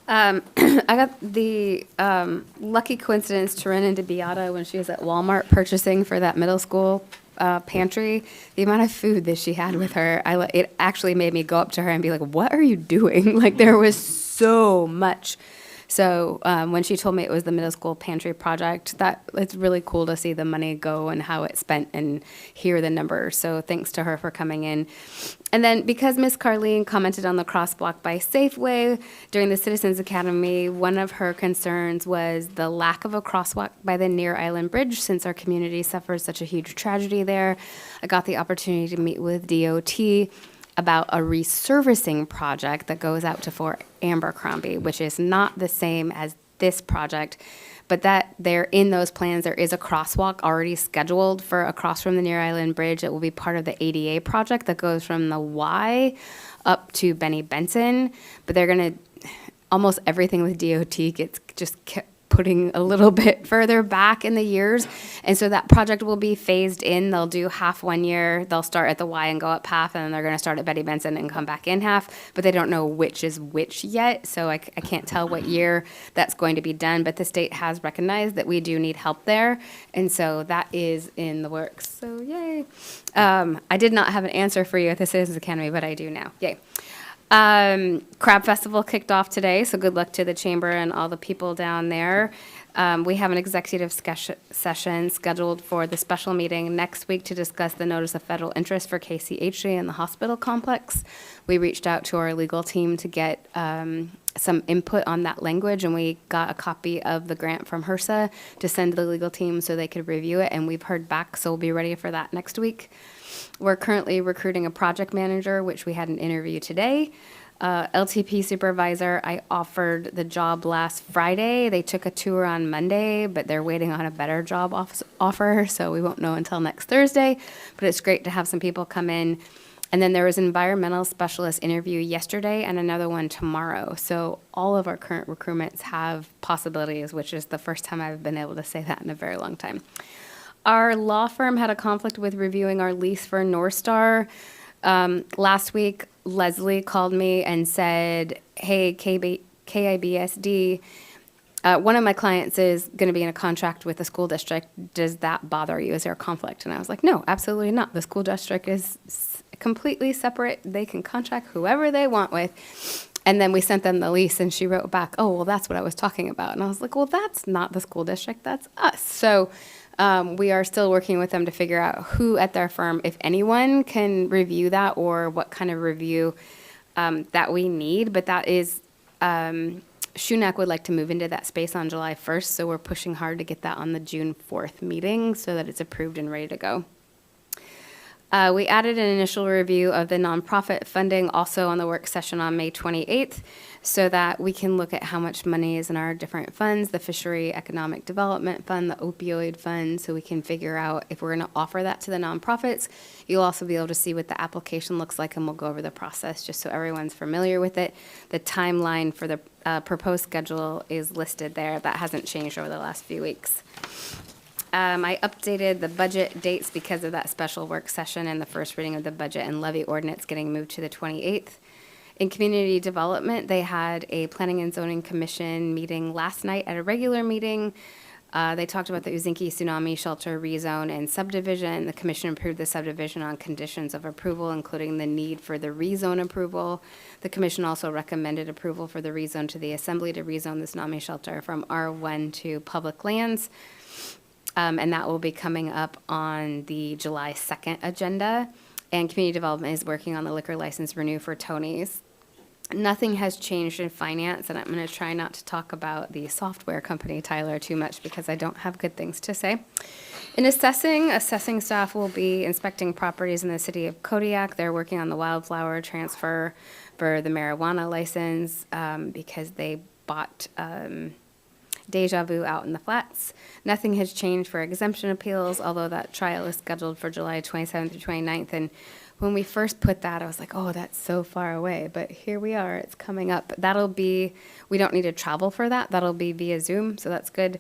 I got the lucky coincidence to run into Beata when she was at Walmart purchasing for that middle school pantry. The amount of food that she had with her, it actually made me go up to her and be like, what are you doing? Like, there was so much. So when she told me it was the middle school pantry project, it's really cool to see the money go and how it's spent and hear the numbers. So thanks to her for coming in. And then because Ms. Carleen commented on the crosswalk by Safeway during the Citizens Academy, one of her concerns was the lack of a crosswalk by the Near Island Bridge since our community suffers such a huge tragedy there. I got the opportunity to meet with DOT about a resurfacing project that goes out to Fort Abercrombie, which is not the same as this project, but that there in those plans, there is a crosswalk already scheduled for across from the Near Island Bridge. It will be part of the ADA project that goes from the Y up to Benny Benson, but they're going to, almost everything with DOT gets just kept putting a little bit further back in the years. And so that project will be phased in. They'll do half 1 year. They'll start at the Y and go up half, and then they're going to start at Betty Benson and come back in half. But they don't know which is which yet, so I can't tell what year that's going to be done. But the state has recognized that we do need help there, and so that is in the works. So yay. I did not have an answer for you at the Citizens Academy, but I do now. Yay. Crab Festival kicked off today, so good luck to the chamber and all the people down there. We have an executive session scheduled for the special meeting next week to discuss the notice of federal interest for KCHA and the hospital complex. We reached out to our legal team to get some input on that language, and we got a copy of the grant from HRSA to send to the legal team so they could review it, and we've heard back, so we'll be ready for that next week. We're currently recruiting a project manager, which we had an interview today. LTP supervisor, I offered the job last Friday. They took a tour on Monday, but they're waiting on a better job offer, so we won't know until next Thursday. But it's great to have some people come in. And then there was an environmental specialist interview yesterday and another one tomorrow. So all of our current recruitments have possibilities, which is the first time I've been able to say that in a very long time. Our law firm had a conflict with reviewing our lease for North Star. Last week, Leslie called me and said, hey, KIBSD, one of my clients is going to be in a contract with the school district. Does that bother you? Is there a conflict? And I was like, no, absolutely not. The school district is completely separate. They can contract whoever they want with. And then we sent them the lease, and she wrote back, oh, well, that's what I was talking about. And I was like, well, that's not the school district, that's us. So we are still working with them to figure out who at their firm, if anyone, can review that or what kind of review that we need. But that is, Shunak would like to move into that space on July 1st, so we're pushing hard to get that on the June 4th meeting so that it's approved and ready to go. We added an initial review of the nonprofit funding also on the work session on May 28th so that we can look at how much money is in our different funds, the Fishery Economic Development Fund, the opioid fund, so we can figure out if we're going to offer that to the nonprofits. You'll also be able to see what the application looks like, and we'll go over the process just so everyone's familiar with it. The timeline for the proposed schedule is listed there. That hasn't changed over the last few weeks. I updated the budget dates because of that special work session and the first reading of the budget and levy ordinance getting moved to the 28th. In community development, they had a planning and zoning commission meeting last night at a regular meeting. They talked about the Uzinki Tsunami Shelter rezone and subdivision. The commission approved the subdivision on conditions of approval, including the need for the rezone approval. The commission also recommended approval for the rezone to the assembly to rezone the tsunami shelter from R1 to public lands. And that will be coming up on the July 2nd agenda. And community development is working on the liquor license renew for Tony's. Nothing has changed in finance, and I'm going to try not to talk about the software company, Tyler, too much because I don't have good things to say. In assessing staff will be inspecting properties in the city of Kodiak. They're working on the wildflower transfer for the marijuana license because they bought Deja Vu out in the flats. Nothing has changed for exemption appeals, although that trial is scheduled for July 27th through 29th. And when we first put that, I was like, oh, that's so far away. But here we are. It's coming up. We don't need to travel for that. That'll be via Zoom, so that's good.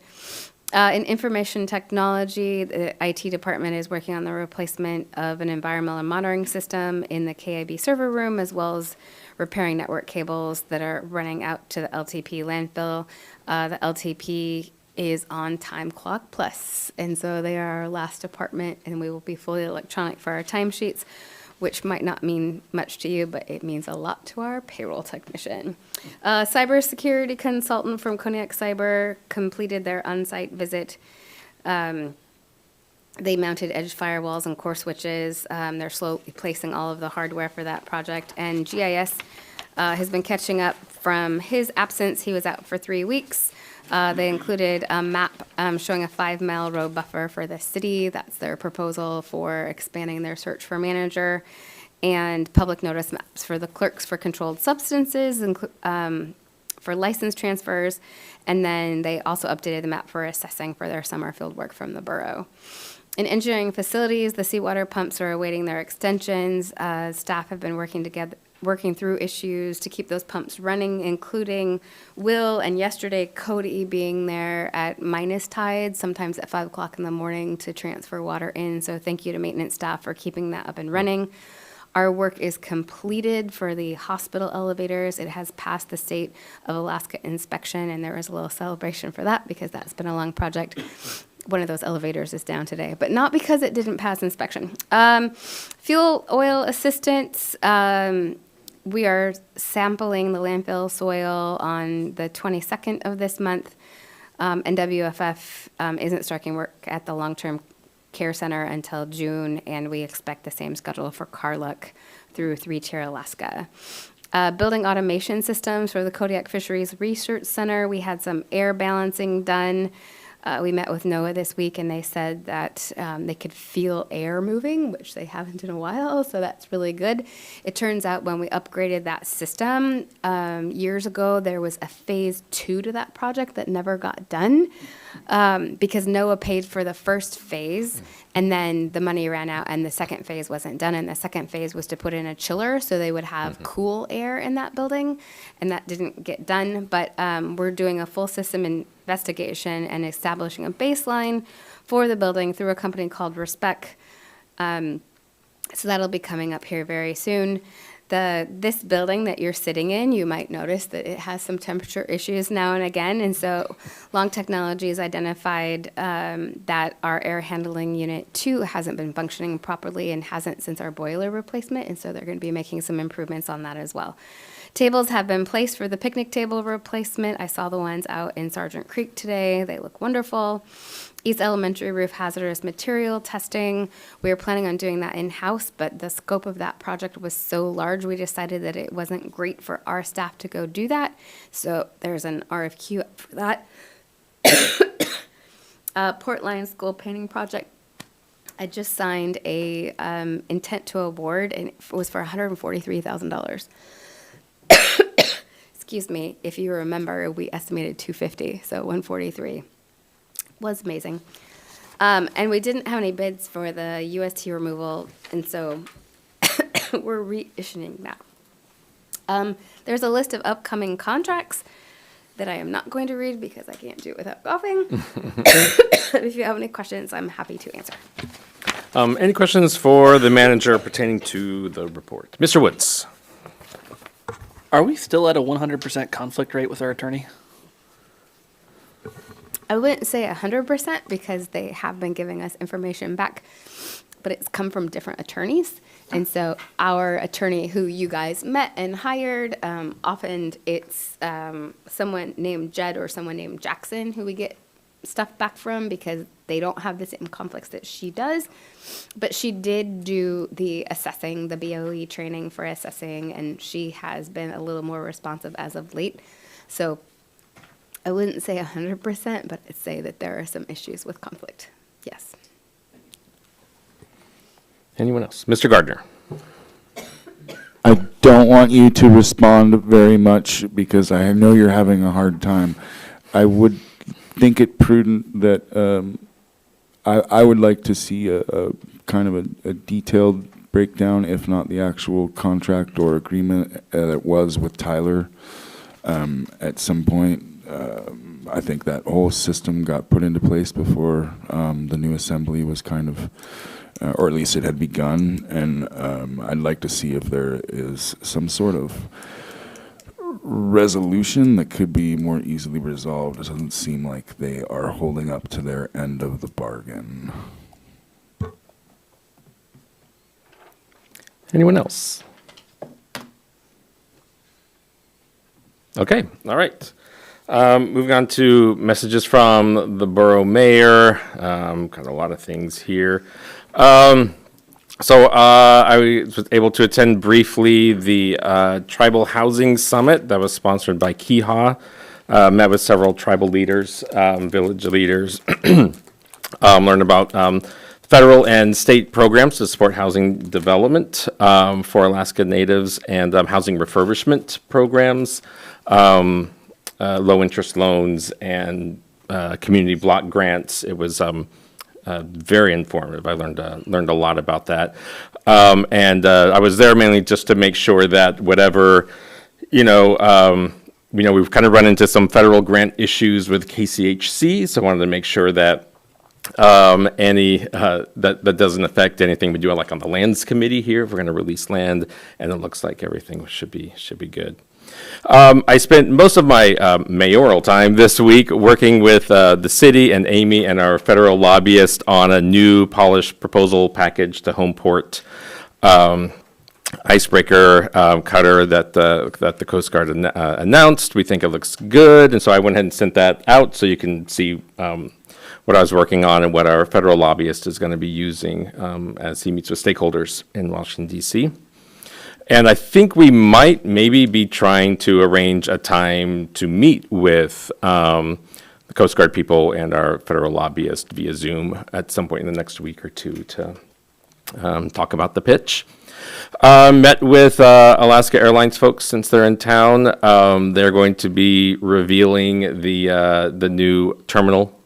In information technology, the IT department is working on the replacement of an environmental monitoring system in the KIB server room, as well as repairing network cables that are running out to the LTP landfill. The LTP is on Time Clock Plus, and so they are our last department, and we will be fully electronic for our timesheets, which might not mean much to you, but it means a lot to our payroll technician. Cybersecurity consultant from Kodiak Cyber completed their on-site visit. They mounted edge firewalls and core switches. They're slowly placing all of the hardware for that project. And GIS has been catching up from his absence. He was out for 3 weeks. They included a map showing a 5-mile road buffer for the city. That's their proposal for expanding their search for manager. And public notice maps for the clerks for controlled substances, for license transfers. And then they also updated the map for assessing for their summer field work from the borough. In engineering facilities, the seawater pumps are awaiting their extensions. Staff have been working through issues to keep those pumps running, including Will and yesterday Cody being there at minus tide, sometimes at 5 o'clock in the morning to transfer water in. So thank you to maintenance staff for keeping that up and running. Our work is completed for the hospital elevators. It has passed the state of Alaska inspection, and there was a little celebration for that because that's been a long project. One of those elevators is down today, but not because it didn't pass inspection. Fuel oil assistance. We are sampling the landfill soil on the 22nd of this month. And WFF isn't starting work at the long-term care center until June, and we expect the same schedule for Carluck through 3-Tier Alaska. Building automation systems for the Kodiak Fisheries Research Center. We had some air balancing done. We met with NOAA this week, and they said that they could feel air moving, which they haven't in a while, so that's really good. It turns out when we upgraded that system years ago, there was a phase 2 to that project that never got done because NOAA paid for the first phase, and then the money ran out, and the second phase wasn't done, and the second phase was to put in a chiller so they would have cool air in that building, and that didn't get done, but we're doing a full system investigation and establishing a baseline for the building through a company called Respect. So that'll be coming up here very soon. This building that you're sitting in, you might notice that it has some temperature issues now and again. And so Long Technologies identified that our air handling unit 2 hasn't been functioning properly and hasn't since our boiler replacement. And so they're going to be making some improvements on that as well. Tables have been placed for the picnic table replacement. I saw the ones out in Sergeant Creek today. They look wonderful. East Elementary roof hazardous material testing. We were planning on doing that in-house, but the scope of that project was so large, we decided that it wasn't great for our staff to go do that. So there's an RFQ up for that. Port Lions School painting project. I just signed a intent to award, and it was for $143,000. Excuse me, if you remember, we estimated 250, so 143 was amazing. And we didn't have any bids for the UST removal, and so we're reissuing that. There's a list of upcoming contracts that I am not going to read because I can't do it without coughing. If you have any questions, I'm happy to answer. Any questions for the manager pertaining to the report? Mr. Woods? Are we still at a 100% conflict rate with our attorney? I wouldn't say 100% because they have been giving us information back, but it's come from different attorneys. And so our attorney who you guys met and hired, often it's someone named Jed or someone named Jackson who we get stuff back from because they don't have the same conflicts that she does. But she did do the assessing, the BOE training for assessing, and she has been a little more responsive as of late. So I wouldn't say 100%, but I'd say that there are some issues with conflict. Yes. Anyone else? Mr. Gardner? I don't want you to respond very much because I know you're having a hard time. I would think it prudent that I would like to see a kind of a detailed breakdown, if not the actual contract or agreement that was with Tyler at some point. I think that whole system got put into place before the new assembly was kind of, or at least it had begun, and I'd like to see if there is some sort of resolution that could be more easily resolved. It doesn't seem like they are holding up to their end of the bargain. Anyone else? Okay, all right. Moving on to messages from the borough mayor. Got a lot of things here. So I was able to attend briefly the Tribal Housing Summit that was sponsored by KIHA. Met with several tribal leaders, village leaders, learned about federal and state programs to support housing development for Alaska Natives and housing refurbishment programs, low-interest loans, and community block grants. It was very informative. I learned a lot about that, and I was there mainly just to make sure that whatever, we've kind of run into some federal grant issues with KCHC, so I wanted to make sure that that doesn't affect anything we do, like on the lands committee here. If we're going to release land, and it looks like everything should be good. I spent most of my mayoral time this week working with the city and Amy and our federal lobbyist on a new polished proposal package to Homeport icebreaker cutter that the Coast Guard announced. We think it looks good, and so I went ahead and sent that out so you can see what I was working on and what our federal lobbyist is going to be using as he meets with stakeholders in Washington, D.C. And I think we might maybe be trying to arrange a time to meet with the Coast Guard people and our federal lobbyist via Zoom at some point in the next week or two to talk about the pitch. Met with Alaska Airlines folks since they're in town. They're going to be revealing the new terminal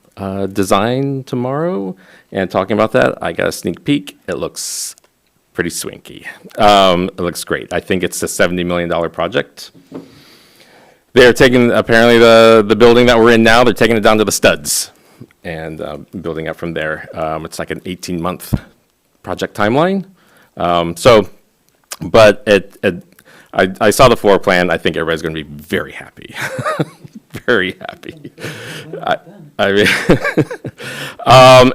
design tomorrow and talking about that. I got a sneak peek. It looks pretty swanky. It looks great. I think it's a $70 million project. They're taking, apparently, the building that we're in now, they're taking it down to the studs and building up from there. It's like an 18-month project timeline. But I saw the floor plan. I think everybody's going to be very happy. Very happy. I mean,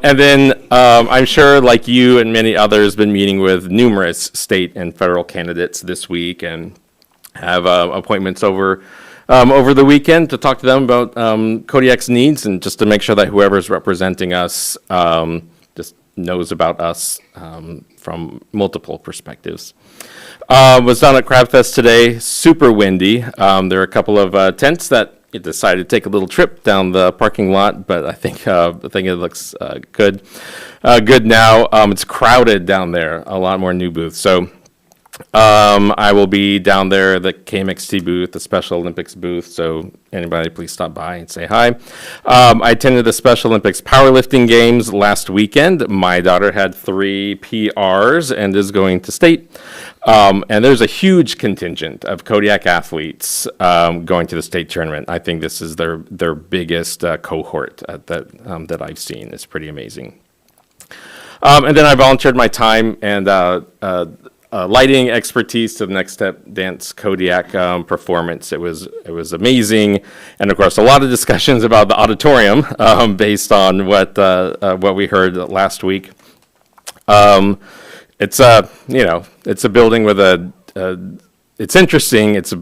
and then I'm sure, like you and many others, been meeting with numerous state and federal candidates this week and have appointments over the weekend to talk to them about Kodiak's needs and just to make sure that whoever's representing us just knows about us from multiple perspectives. Was down at Crab Fest today, super windy. There are a couple of tents that decided to take a little trip down the parking lot, but I think it looks good. Good now. It's crowded down there, a lot more new booths. So I will be down there, the KMXT booth, the Special Olympics booth, so anybody please stop by and say hi. I attended the Special Olympics powerlifting games last weekend. My daughter had 3 PRs and is going to state. And there's a huge contingent of Kodiak athletes going to the state tournament. I think this is their biggest cohort that I've seen. It's pretty amazing. And then I volunteered my time and lighting expertise to the Next Step Dance Kodiak performance. It was amazing, and of course a lot of discussions about the auditorium based on what we heard last week. It's a building with it's interesting. It's a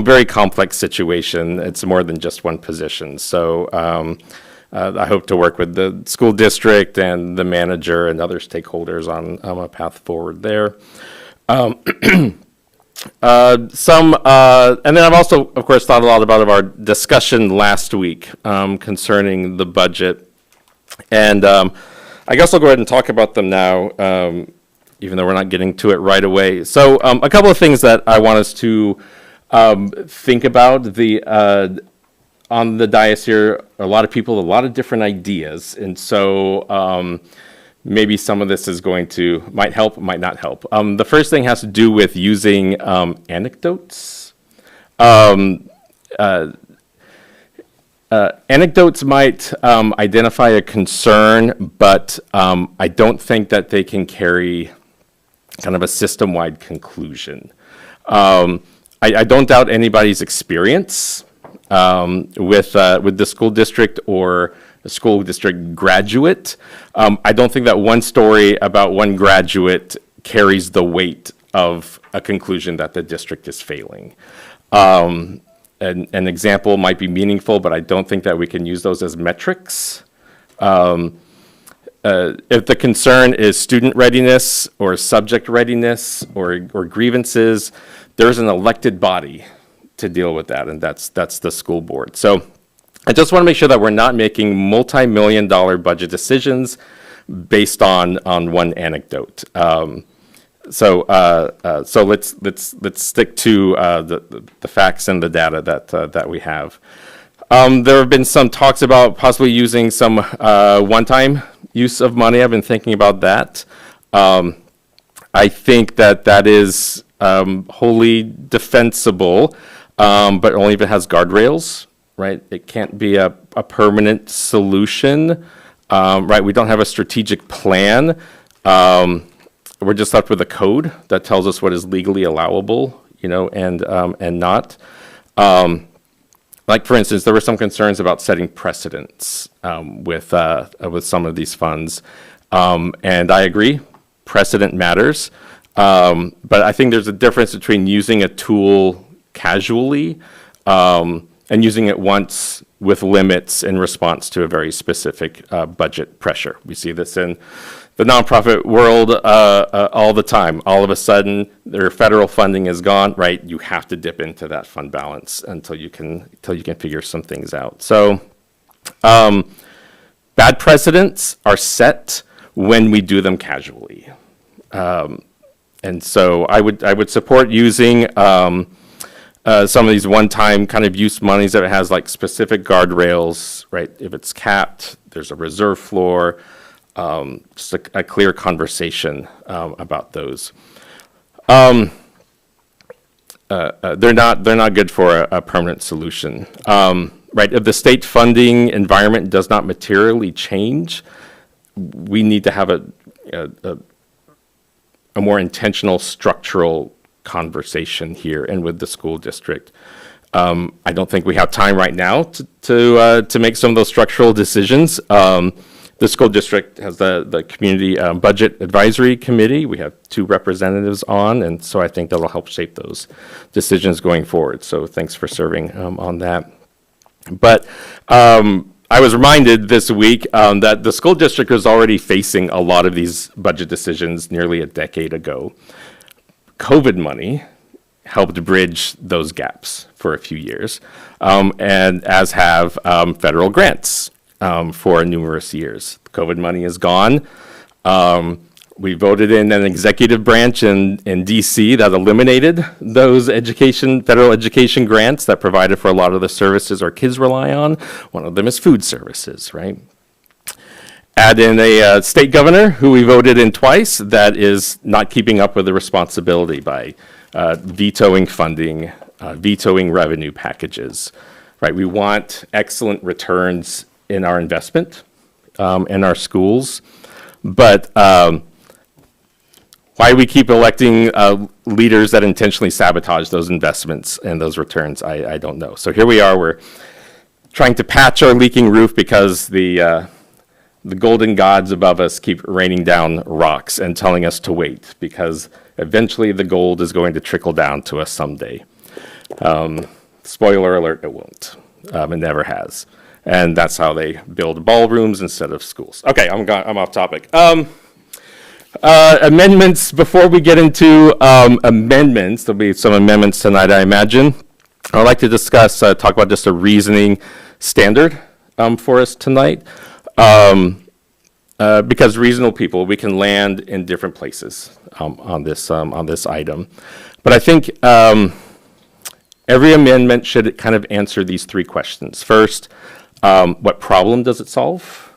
very complex situation. It's more than just one position. So I hope to work with the school district and the manager and other stakeholders on a path forward there. And then I've also, of course, thought a lot about our discussion last week concerning the budget. And I guess I'll go ahead and talk about them now, even though we're not getting to it right away. So a couple of things that I want us to think about. On the dais here, a lot of people, a lot of different ideas. And so maybe some of this might help, might not help. The first thing has to do with using anecdotes. Anecdotes might identify a concern, but I don't think that they can carry kind of a system-wide conclusion. I don't doubt anybody's experience with the school district or a school district graduate. I don't think that one story about one graduate carries the weight of a conclusion that the district is failing. An example might be meaningful, but I don't think that we can use those as metrics. If the concern is student readiness or subject readiness or grievances, there's an elected body to deal with that, and that's the school board. So I just want to make sure that we're not making multi-million-dollar budget decisions based on one anecdote. So let's stick to the facts and the data that we have. There have been some talks about possibly using some one-time use of money. I've been thinking about that. I think that is wholly defensible, but only if it has guardrails, right? It can't be a permanent solution, right? We don't have a strategic plan. We're just left with a code that tells us what is legally allowable, and not. Like, for instance, there were some concerns about setting precedents with some of these funds. And I agree, precedent matters. But I think there's a difference between using a tool casually and using it once with limits in response to a very specific budget pressure. We see this in the nonprofit world all the time. All of a sudden, their federal funding is gone, right? You have to dip into that fund balance until you can figure some things out. So, bad precedents are set when we do them casually, and so I would support using some of these one-time kind of use monies that it has like specific guardrails, right? If it's capped, there's a reserve floor. Just a clear conversation about those. They're not good for a permanent solution, right? If the state funding environment does not materially change, we need to have a more intentional structural conversation here and with the school district. I don't think we have time right now to make some of those structural decisions. The school district has the Community Budget Advisory Committee. We have 2 representatives on, and so I think that'll help shape those decisions going forward. So thanks for serving on that. But I was reminded this week that the school district was already facing a lot of these budget decisions nearly a decade ago. COVID money helped bridge those gaps for a few years, and as have federal grants for numerous years. COVID money is gone. We voted in an executive branch in DC that eliminated those federal education grants that provided for a lot of the services our kids rely on. One of them is food services, right? Add in a state governor who we voted in twice that is not keeping up with the responsibility by vetoing funding, vetoing revenue packages, right? We want excellent returns in our investment in our schools, but why we keep electing leaders that intentionally sabotage those investments and those returns, I don't know. So here we are, we're trying to patch our leaking roof because the golden gods above us keep raining down rocks and telling us to wait, because eventually the gold is going to trickle down to us someday. Spoiler alert, it won't. It never has. And that's how they build ballrooms instead of schools. Okay, I'm off topic. Amendments, before we get into amendments, there'll be some amendments tonight, I imagine. I'd like to discuss, talk about just a reasoning standard for us tonight. Because reasonable people, we can land in different places on this item. But I think every amendment should kind of answer these 3 questions. First, what problem does it solve?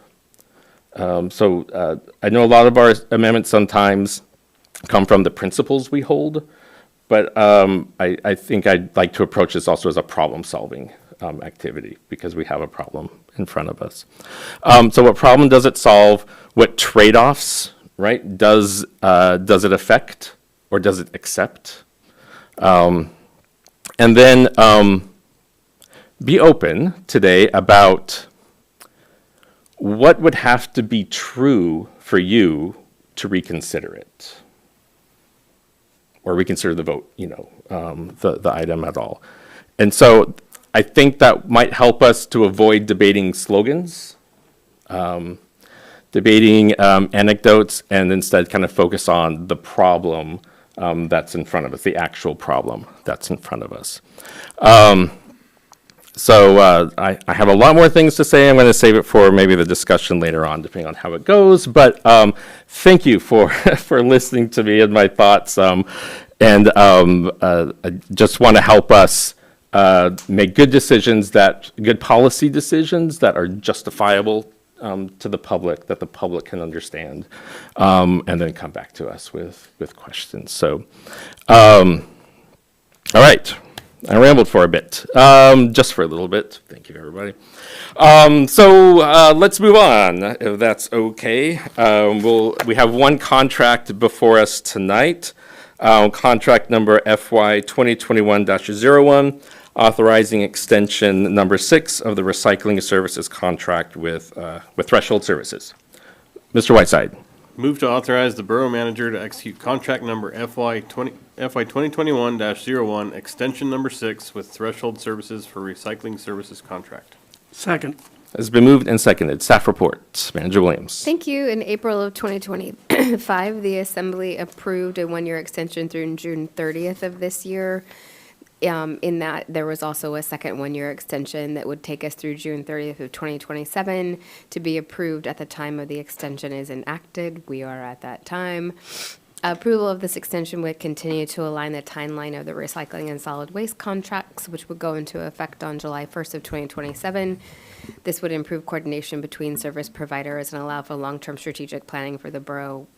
So I know a lot of our amendments sometimes come from the principles we hold, but I think I'd like to approach this also as a problem-solving activity, because we have a problem in front of us. So what problem does it solve? What trade-offs, right, does it affect, or does it accept? And then be open today about what would have to be true for you to reconsider it, or reconsider the vote, the item at all. And so I think that might help us to avoid debating slogans, debating anecdotes, and instead kind of focus on the problem that's in front of us, the actual problem that's in front of us. So I have a lot more things to say. I'm going to save it for maybe the discussion later on, depending on how it goes. But thank you for listening to me and my thoughts. And I just want to help us make good decisions, good policy decisions that are justifiable to the public, that the public can understand, and then come back to us with questions. So, all right. I rambled for a bit, just for a little bit. Thank you, everybody. So let's move on, if that's okay. We have one contract before us tonight, contract number FY 2021-01, authorizing extension number 6 of the recycling services contract with Threshold Services. Mr. Whiteside. Move to authorize the borough manager to execute contract number FY 2021-01, extension number 6 with Threshold Services for recycling services contract. Second. Has been moved and seconded. Staff report. Manager Williams. Thank you. In April of 2025, the Assembly approved a 1-year extension through June 30th of this year. In that, there was also a second 1-year extension that would take us through June 30th of 2027 to be approved at the time of the extension is enacted. We are at that time. Approval of this extension would continue to align the timeline of the recycling and solid waste contracts, which would go into effect on July 1st of 2027. This would improve coordination between service providers and allow for long-term strategic planning for the borough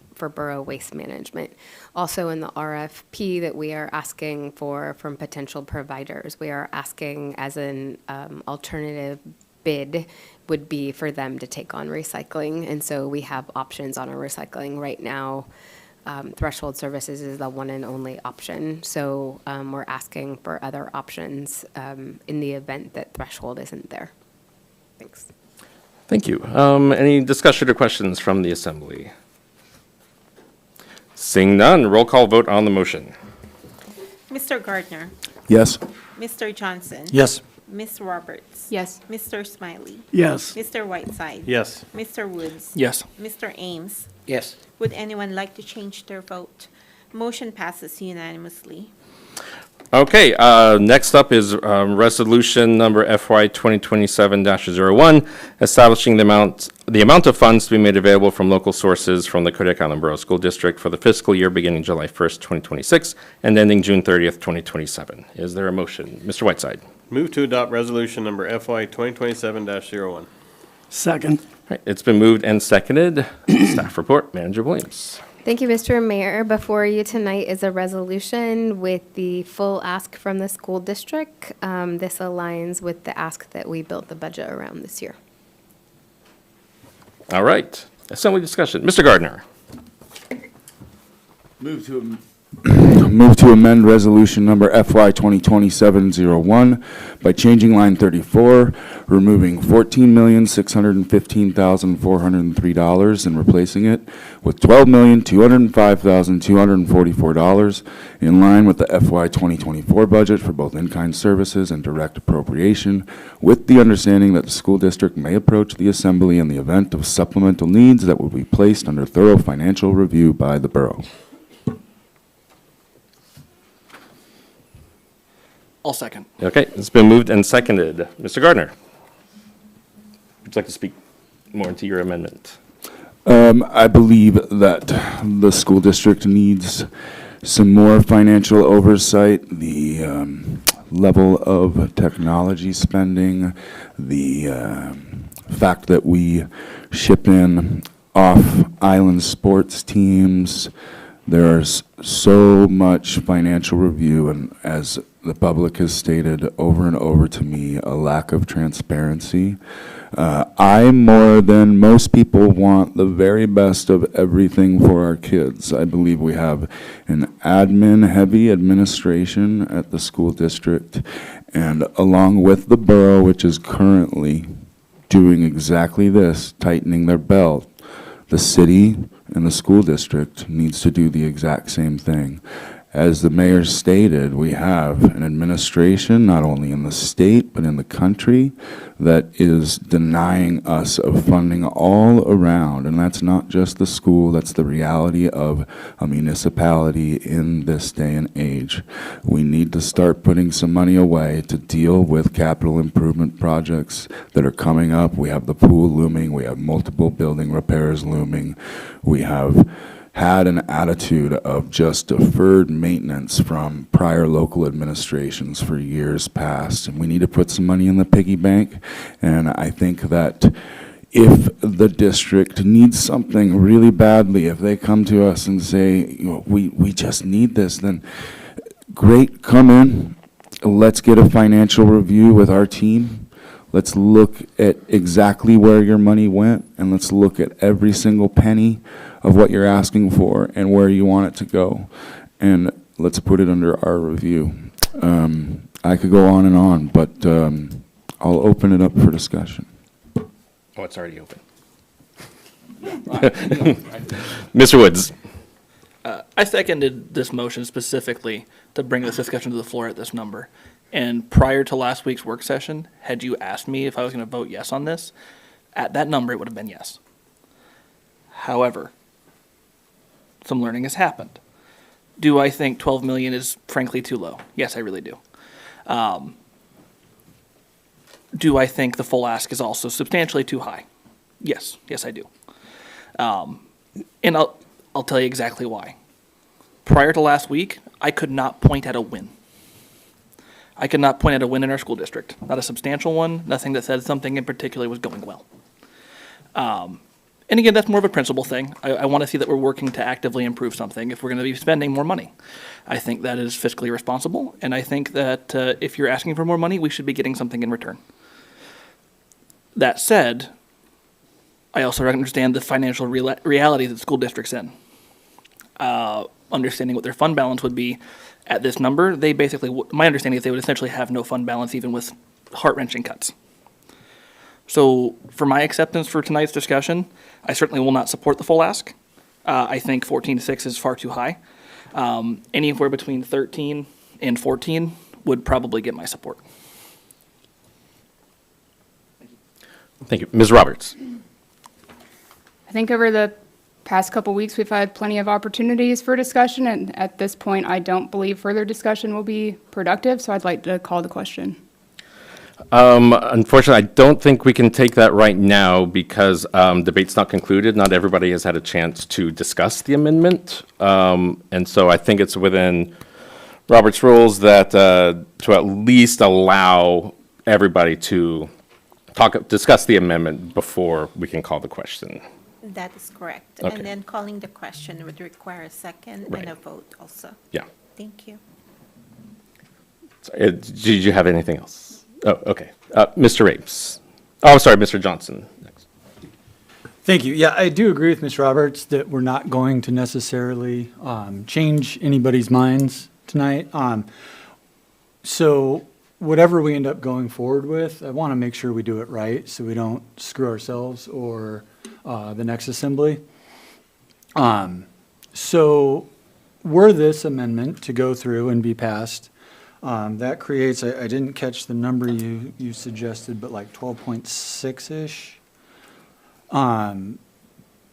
waste management. Also in the RFP that we are asking for from potential providers, we are asking as an alternative bid would be for them to take on recycling. And so we have options on our recycling right now. threshold services is the one and only option. So we're asking for other options in the event that threshold isn't there. Thanks. Thank you. Any discussion or questions from the assembly? Seeing none, roll call vote on the motion. Mr. Gardner, Yes. Mr. Johnson. Yes. Ms. Roberts. Yes. Mr. Smiley. Yes. Mr. Whiteside. Yes. Mr. Woods. Yes. Mr. Ames. Yes. Would anyone like to change their vote? Motion passes unanimously. Okay, next up is resolution number FY 2027-01, establishing the amount of funds to be made available from local sources from the Kodiak Island Borough School District for the fiscal year beginning July 1st, 2026, and ending June 30th, 2027. Is there a motion? Mr. Whiteside. Move to adopt resolution number FY 2027-01. Second. All right, it's been moved and seconded. Staff report, Manager Williams. Thank you, Mr. Mayor. Before you tonight is a resolution with the full ask from the school district. This aligns with the ask that we built the budget around this year. All right, assembly discussion. Mr. Gardner. Move to amend resolution number FY 2027-01 by changing line 34, removing $14,615,403 and replacing it with $12,205,244 in line with the FY 2024 budget for both in-kind services and direct appropriation, with the understanding that the school district may approach the assembly in the event of supplemental needs that will be placed under thorough financial review by the borough. I'll second. Okay, it's been moved and seconded. Mr. Gardner, would you like to speak more into your amendment? I believe that the school district needs some more financial oversight, the level of technology spending, the fact that we ship in off-island sports teams. There's so much financial review, and as the public has stated over and over to me, a lack of transparency. I, more than most people, want the very best of everything for our kids. I believe we have an admin-heavy administration at the school district, and along with the borough, which is currently doing exactly this, tightening their belt, the city and the school district needs to do the exact same thing. As the mayor stated, we have an administration, not only in the state, but in the country, that is denying us of funding all around. And that's not just the school, that's the reality of a municipality in this day and age. We need to start putting some money away to deal with capital improvement projects that are coming up. We have the pool looming, we have multiple building repairs looming, we have had an attitude of just deferred maintenance from prior local administrations for years past. And we need to put some money in the piggy bank. And I think that if the district needs something really badly, if they come to us and say, you know, we just need this, then great, come in. Let's get a financial review with our team. Let's look at exactly where your money went, and let's look at every single penny of what you're asking for and where you want it to go. And let's put it under our review. I could go on, but I'll open it up for discussion. Oh, it's already open. Mr. Woods. I seconded this motion specifically to bring this discussion to the floor at this number. And prior to last week's work session, had you asked me if I was going to vote yes on this, at that number, it would have been yes. However, some learning has happened. Do I think 12 million is frankly too low? Yes, I really do. Do I think the full ask is also substantially too high? Yes, I do. And I'll tell you exactly why. Prior to last week, I could not point at a win. I could not point at a win in our school district. Not a substantial one, nothing that said something in particular was going well. And again, that's more of a principle thing. I want to see that we're working to actively improve something if we're going to be spending more money. I think that is fiscally responsible, and I think that if you're asking for more money, we should be getting something in return. That said, I also understand the financial reality that the school district's in. understanding what their fund balance would be at this number, they basically, my understanding is they would essentially have no fund balance even with heart-wrenching cuts. So for my acceptance for tonight's discussion, I certainly will not support the full ask. I think 14.6 is far too high. Anywhere between 13 and 14 would probably get my support. Thank you. Ms. Roberts? I think over the past couple weeks, we've had plenty of opportunities for discussion, and at this point, I don't believe further discussion will be productive, so I'd like to call the question. Unfortunately, I don't think we can take that right now because debate's not concluded. Not everybody has had a chance to discuss the amendment. And so I think it's within Robert's rules that to at least allow everybody to discuss the amendment before we can call the question. That is correct. Okay. And then calling the question would require a second Right. and a vote also. Yeah. Thank you. Did you have anything else? Oh, okay. Mr. Rapes. Oh, I'm sorry, Mr. Johnson. Next. Thank you. Yeah, I do agree with Ms. Roberts that we're not going to necessarily change anybody's minds tonight. So whatever we end up going forward with, I want to make sure we do it right so we don't screw ourselves or the next assembly. So were this amendment to go through and be passed, that creates, I didn't catch the number you suggested, but like 12.6-ish.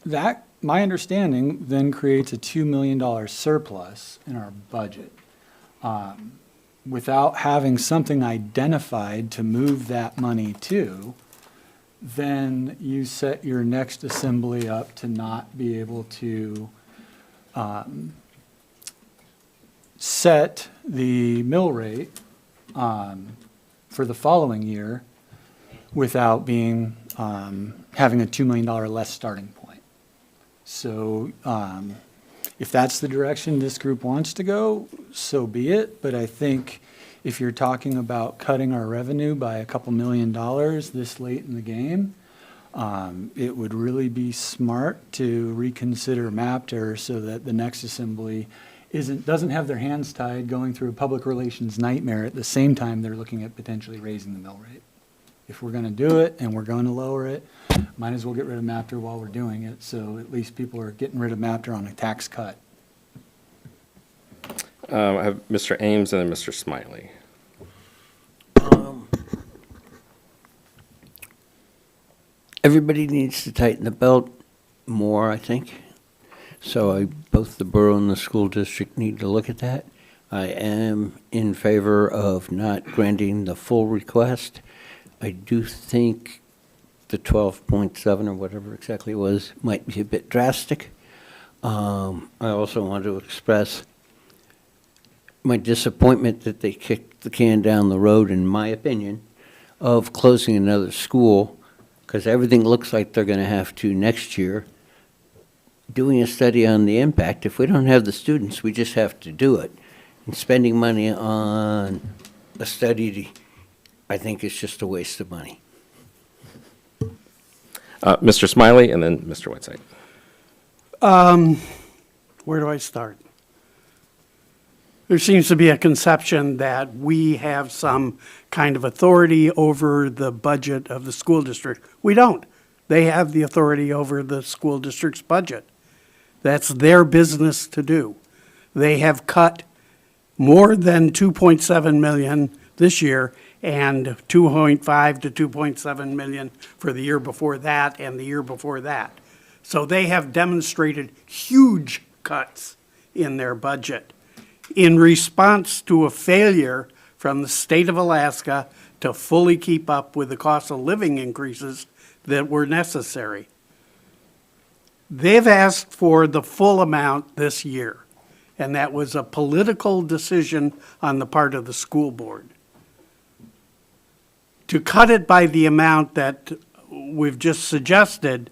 That, my understanding, then creates a $2 million surplus in our budget. Without having something identified to move that money to, then you set your next assembly up to not be able to set the mill rate for the following year without being, having a $2 million less starting point. So if that's the direction this group wants to go, so be it. But I think if you're talking about cutting our revenue by a couple $1 million this late in the game, it would really be smart to reconsider MAPTR so that the next assembly doesn't have their hands tied going through a public relations nightmare at the same time they're looking at potentially raising the mill rate. If we're going to do it and we're going to lower it, might as well get rid of MAPTR while we're doing it, so at least people are getting rid of MAPTR on a tax cut. I have Mr. Ames and then Mr. Smiley. Everybody needs to tighten the belt more, I think. So both the borough and the school district need to look at that. I am in favor of not granting the full request. I do think the 12.7 or whatever exactly it was might be a bit drastic. I also want to express my disappointment that they kicked the can down the road, in my opinion, of closing another school, because everything looks like they're going to have to next year. Doing a study on the impact, if we don't have the students, we just have to do it. And spending money on a study, I think is just a waste of money. Mr. Smiley and then Mr. Whiteside. Where do I start? There seems to be a conception that we have some kind of authority over the budget of the school district. We don't. They have the authority over the school district's budget. That's their business to do. They have cut more than 2.7 million this year and 2.5 to 2.7 million for the year before that and the year before that. So they have demonstrated huge cuts in their budget in response to a failure from the state of Alaska to fully keep up with the cost of living increases that were necessary. They've asked for the full amount this year, and that was a political decision on the part of the school board. To cut it by the amount that we've just suggested,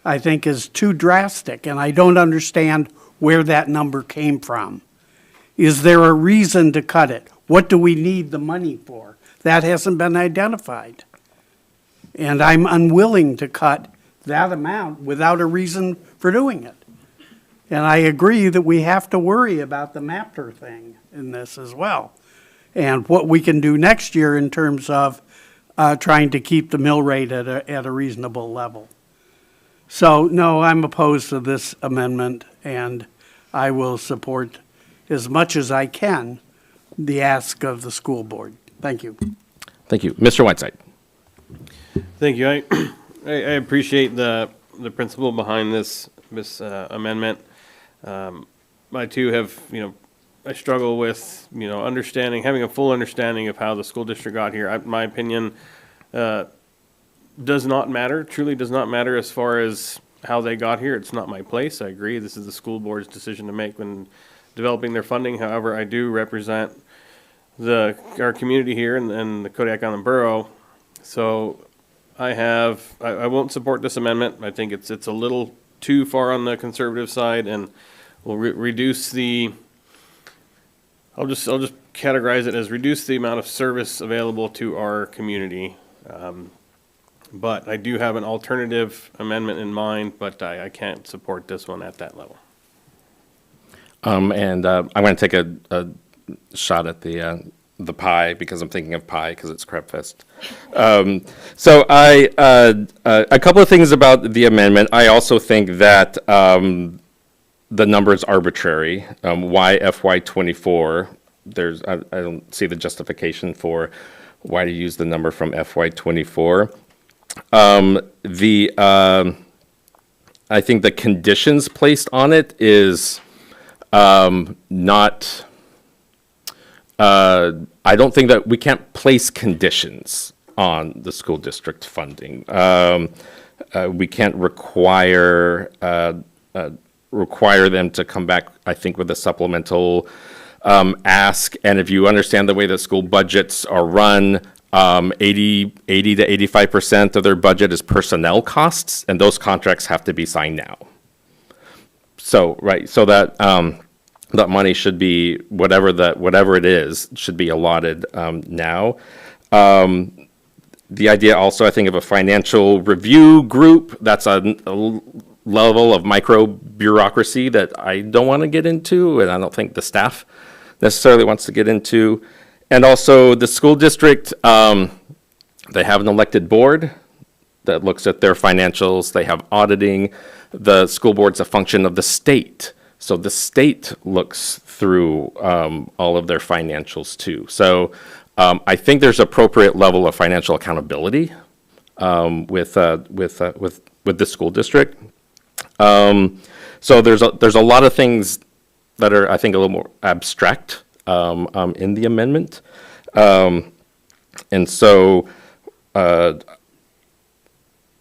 I think is too drastic, and I don't understand where that number came from. Is there a reason to cut it? What do we need the money for? That hasn't been identified. And I'm unwilling to cut that amount without a reason for doing it. And I agree that we have to worry about the MAPTR thing in this as well. And what we can do next year in terms of trying to keep the mill rate at a reasonable level. So, no, I'm opposed to this amendment, and I will support as much as I can the ask of the school board. Thank you. Thank you. Mr. Whiteside. Thank you. I appreciate the principle behind this amendment. I too have, I struggle with, having a full understanding of how the school district got here. My opinion does not matter, truly does not matter as far as how they got here. It's not my place. I agree. This is the school board's decision to make when developing their funding. However, I do represent our community here and the Kodiak Island Borough. So I won't support this amendment. I think it's a little too far on the conservative side, and will reduce the, I'll just categorize it as reduce the amount of service available to our community. But I do have an alternative amendment in mind, but I can't support this one at that level. I'm going to take a shot at the pie because I'm thinking of pie because it's Crab Fest. So a couple of things about the amendment. I also think that the number is arbitrary. Why FY24? I don't see the justification for why to use the number from FY24. I think the conditions placed on it is not. I don't think that we can't place conditions on the school district funding. We can't require them to come back, I think, with a supplemental ask. And if you understand the way the school budgets are run, 80 to 85% of their budget is personnel costs, and those contracts have to be signed now. So, right, so that that money should be, whatever it is, should be allotted now. The idea also, I think, of a financial review group, that's a level of micro bureaucracy that I don't want to get into, and I don't think the staff necessarily wants to get into. And also the school district, they have an elected board that looks at their financials. They have auditing. The school board's a function of the state. So the state looks through all of their financials too. So I think there's appropriate level of financial accountability with the school district. So there's a lot of things that are, I think, a little more abstract in the amendment. And so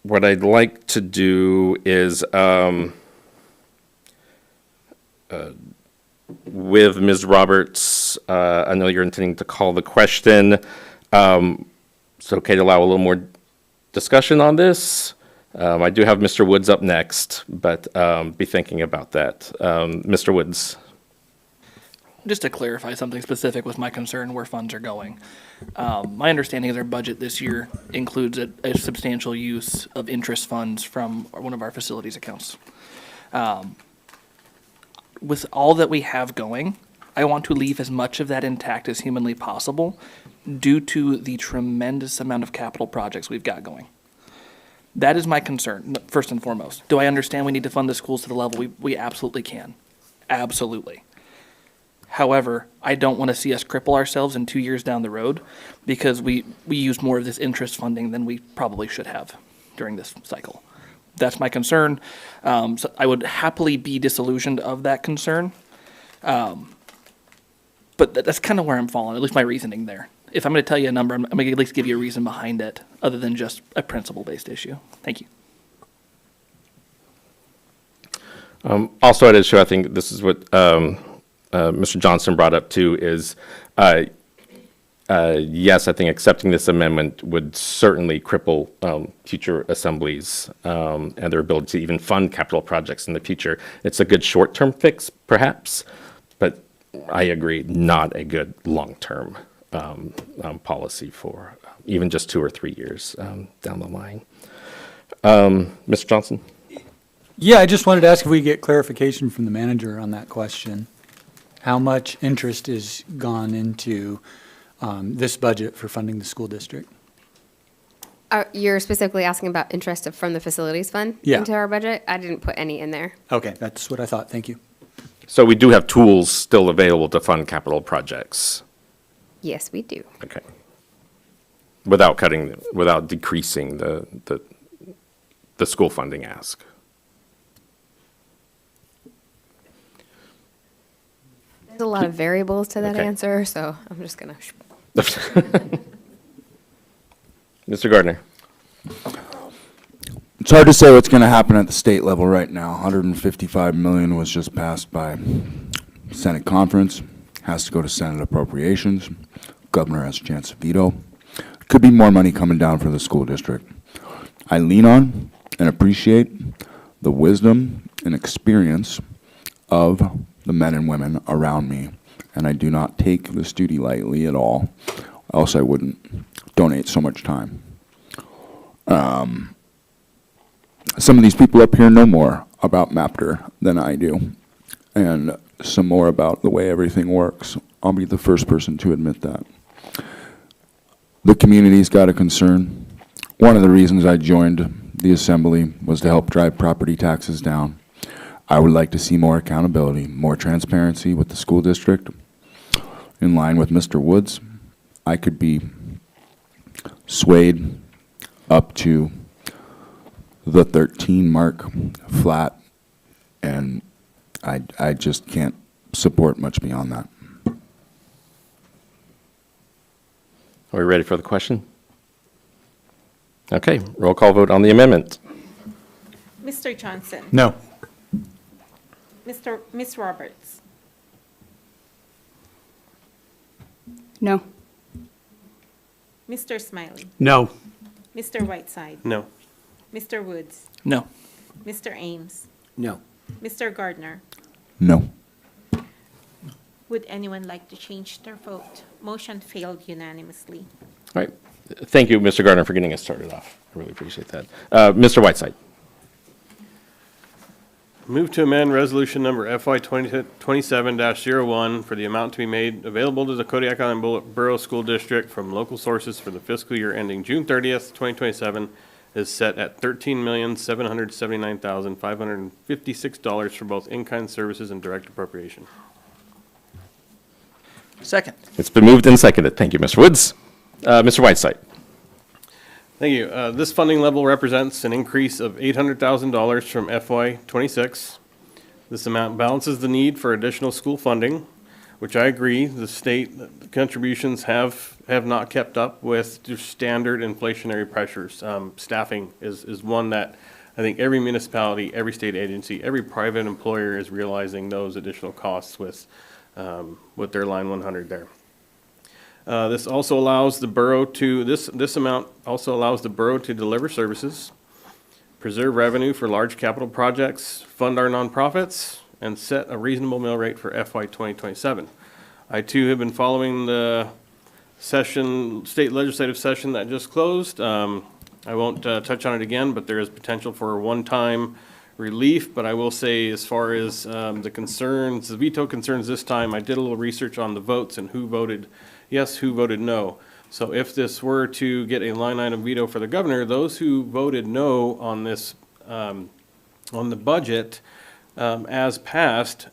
what I'd like to do is, with Ms. Roberts, I know you're intending to call the question. It's okay to allow a little more discussion on this. I do have Mr. Woods up next, but be thinking about that. Mr. Woods. Just to clarify something specific with my concern where funds are going. My understanding is their budget this year includes a substantial use of interest funds from one of our facilities accounts. With all that we have going, I want to leave as much of that intact as humanly possible due to the tremendous amount of capital projects we've got going. That is my concern, first and foremost. Do I understand we need to fund the schools to the level we absolutely can? Absolutely. However, I don't want to see us cripple ourselves in 2 years down the road because we use more of this interest funding than we probably should have during this cycle. That's my concern. So I would happily be disillusioned of that concern. But that's kind of where I'm falling, at least my reasoning there. If I'm going to tell you a number, I'm going to at least give you a reason behind it other than just a principle-based issue. Thank you. Also, at issue, I think this is what Mr. Johnson brought up too, is yes, I think accepting this amendment would certainly cripple future assemblies and their ability to even fund capital projects in the future. It's a good short-term fix, perhaps, but I agree, not a good long-term policy for even just 2 or 3 years down the line. Mr. Johnson? Yeah, I just wanted to ask if we get clarification from the manager on that question. How much interest is gone into this budget for funding the school district? You're specifically asking about interest from the facilities fund Yeah. into our budget? I didn't put any in there. Okay, that's what I thought. Thank you. So we do have tools still available to fund capital projects. Yes, we do. Okay. Without decreasing the school funding ask. There's a lot of variables to that Okay. answer, so I'm just gonna. Mr. Gardner? It's hard to say what's going to happen at the state level right now. 155 million was just passed by Senate conference, has to go to Senate appropriations. Governor has a chance to veto. Could be more money coming down for the school district. I lean on and appreciate the wisdom and experience of the men and women around me, and I do not take this duty lightly at all, else I wouldn't donate so much time. Some of these people up here know more about MAPTR than I do, and some more about the way everything works. I'll be the first person to admit that. The community's got a concern. One of the reasons I joined the assembly was to help drive property taxes down. I would like to see more accountability, more transparency with the school district. In line with Mr. Woods, I could be swayed up to the 13 mark flat, and I just can't support much beyond that. Are we ready for the question? Okay, roll call vote on the amendment. Mr. Johnson? No. Ms. Roberts? No. Mr. Smiley? No. Mr. Whiteside? No. Mr. Woods? No. Mr. Ames? No. Mr. Gardner? No. Would anyone like to change their vote? Motion failed unanimously. All right. Thank you, Mr. Gardner, for getting us started off. I really appreciate that. Mr. Whiteside? Move to amend resolution number FY 27-01 for the amount to be made available to the Kodiak Island Borough School District from local sources for the fiscal year ending June 30th, 2027 is set at $13,779,556 for both in-kind services and direct appropriation. Second. It's been moved and seconded. Thank you, Mr. Woods. Mr. Whiteside? Thank you. This funding level represents an increase of $800,000 from FY '26. This amount balances the need for additional school funding, which I agree, the state contributions have not kept up with just standard inflationary pressures. Staffing is one that I think every municipality, every state agency, every private employer is realizing those additional costs with their line 100 there. This also allows the borough to, this amount also allows the borough to deliver services, preserve revenue for large capital projects, fund our nonprofits, and set a reasonable mill rate for FY 2027. I too have been following the state legislative session that just closed. I won't touch on it again, but there is potential for a one-time relief. But I will say, as far as the concerns, the veto concerns this time, I did a little research on the votes and who voted yes, who voted no. So if this were to get a line item veto for the governor, those who voted no on this, on the budget as passed,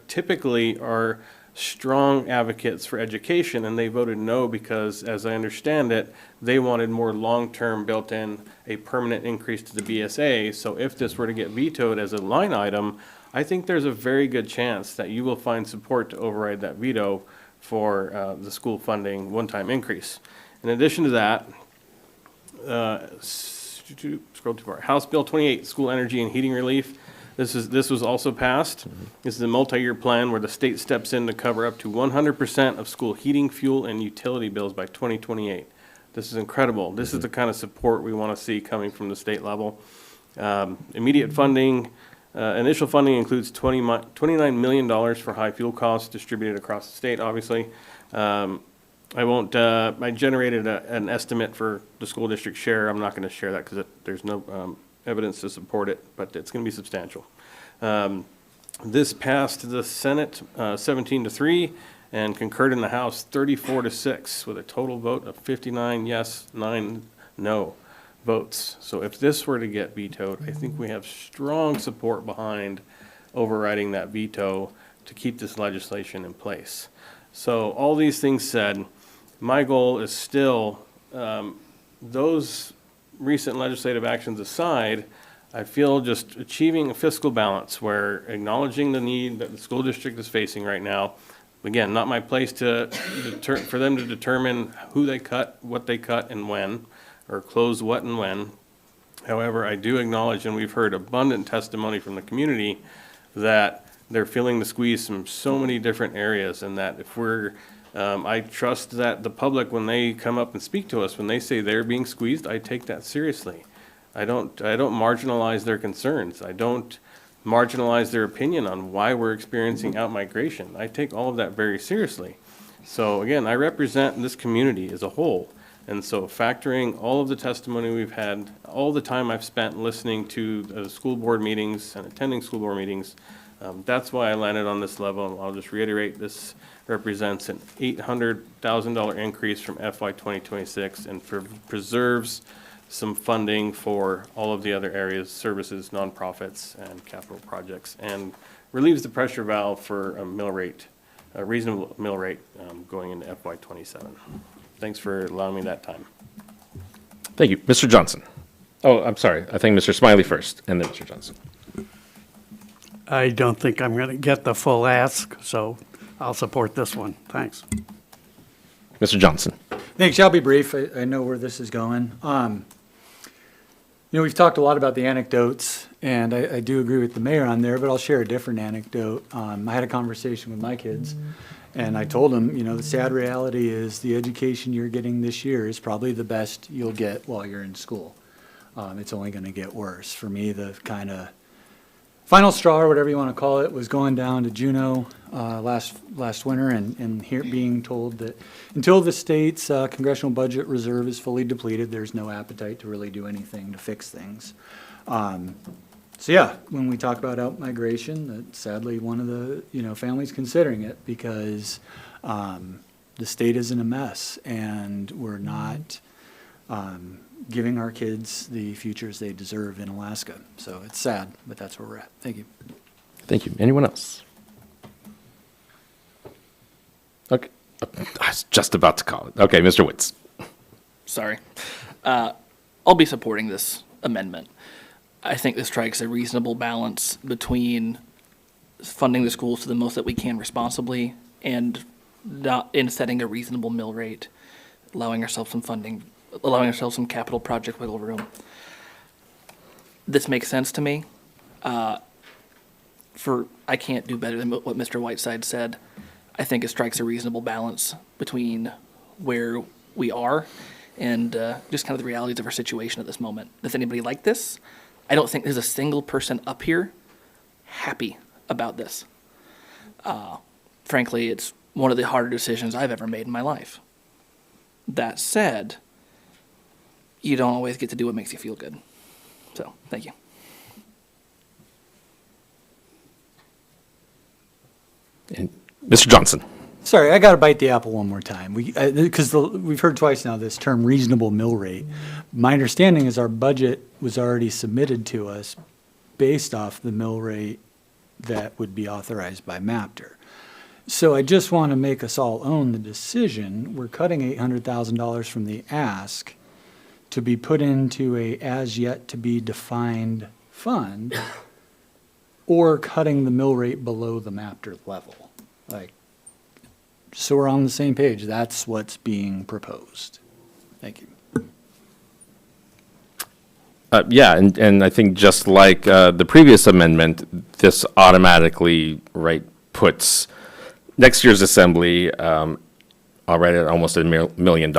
typically are strong advocates for education, and they voted no because, as I understand it, they wanted more long-term built-in, a permanent increase to the BSA. So if this were to get vetoed as a line item, I think there's a very good chance that you will find support to override that veto for the school funding one-time increase. In addition to that, scroll too far. House Bill 28, School Energy and Heating Relief. This was also passed. This is a multi-year plan where the state steps in to cover up to 100% of school heating, fuel, and utility bills by 2028. This is incredible. This is the kind of support we want to see coming from the state level. Immediate funding. Initial funding includes $29 million for high fuel costs distributed across the state, obviously. I generated an estimate for the school district share. I'm not going to share that because there's no evidence to support it, but it's going to be substantial. This passed the Senate 17-3 and concurred in the House 34-6 with a total vote of 59 yes, 9 no votes. So if this were to get vetoed, I think we have strong support behind overriding that veto to keep this legislation in place. So all these things said, my goal is still, those recent legislative actions aside, I feel just achieving a fiscal balance where acknowledging the need that the school district is facing right now. Again, not my place for them to determine who they cut, what they cut, and when, or close what and when. However, I do acknowledge, and we've heard abundant testimony from the community, that they're feeling the squeeze from so many different areas, and that if we're, I trust that the public, when they come up and speak to us, when they say they're being squeezed, I take that seriously. I don't marginalize their concerns. I don't marginalize their opinion on why we're experiencing out-migration. I take all of that very seriously. So again, I represent this community as a whole. And so factoring all of the testimony we've had, all the time I've spent listening to the school board meetings and attending school board meetings, that's why I landed on this level. I'll just reiterate, this represents an $800,000 increase from FY 2026 and preserves some funding for all of the other areas, services, nonprofits, and capital projects, and relieves the pressure valve for a mill rate, a reasonable mill rate going into FY 27. Thanks for allowing me that time. Thank you. Mr. Johnson. Oh, I'm sorry. I think Mr. Smiley first, and then Mr. Johnson. I don't think I'm going to get the full ask, so I'll support this one. Thanks. Mr. Johnson. Thanks. I'll be brief. I know where this is going. We've talked a lot about the anecdotes, and I do agree with the mayor on there, but I'll share a different anecdote. I had a conversation with my kids, and I told them, the sad reality is the education you're getting this year is probably the best you'll get while you're in school. It's only going to get worse. For me, the kind of final straw, or whatever you want to call it, was going down to Juneau last winter and being told that until the state's congressional budget reserve is fully depleted, there's no appetite to really do anything to fix things. So yeah, when we talk about out-migration, that's sadly one of the families considering it because the state is in a mess and we're not giving our kids the futures they deserve in Alaska. So it's sad, but that's where we're at. Thank you. Thank you. Anyone else? Okay. I was just about to call it. Okay, Mr. Witz. Sorry. I'll be supporting this amendment. I think this strikes a reasonable balance between funding the schools to the most that we can responsibly and not in setting a reasonable mill rate, allowing ourselves some funding, allowing ourselves some capital project wiggle room. This makes sense to me. I can't do better than what Mr. Whiteside said. I think it strikes a reasonable balance between where we are and just kind of the realities of our situation at this moment. Does anybody like this? I don't think there's a single person up here happy about this. Frankly, it's one of the harder decisions I've ever made in my life. That said, you don't always get to do what makes you feel good. So, thank you. And Mr. Johnson. Sorry, I got to bite the apple one more time. Because we've heard twice now this term reasonable mill rate. My understanding is our budget was already submitted to us based off the mill rate that would be authorized by MAPTR. So I just want to make us all own the decision. We're cutting $800,000 from the ask to be put into a as yet to be defined fund or cutting the mill rate below the MAPTR level. So we're on the same page. That's what's being proposed. Thank you. Yeah, and I think just like the previous amendment, this automatically puts next year's assembly already at almost $1 million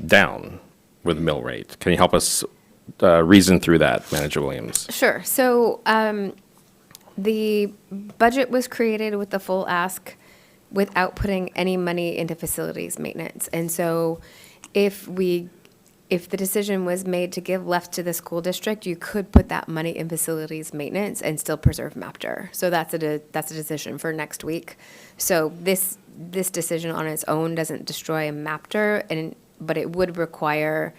down with mill rate. Can you help us reason through that, Manager Williams? Sure. So the budget was created with the full ask without putting any money into facilities maintenance. And so if we if the decision was made to give left to the school district, you could put that money in facilities maintenance and still preserve MAPTR. So that's a decision for next week. So this decision on its own doesn't destroy MAPTR, but it would require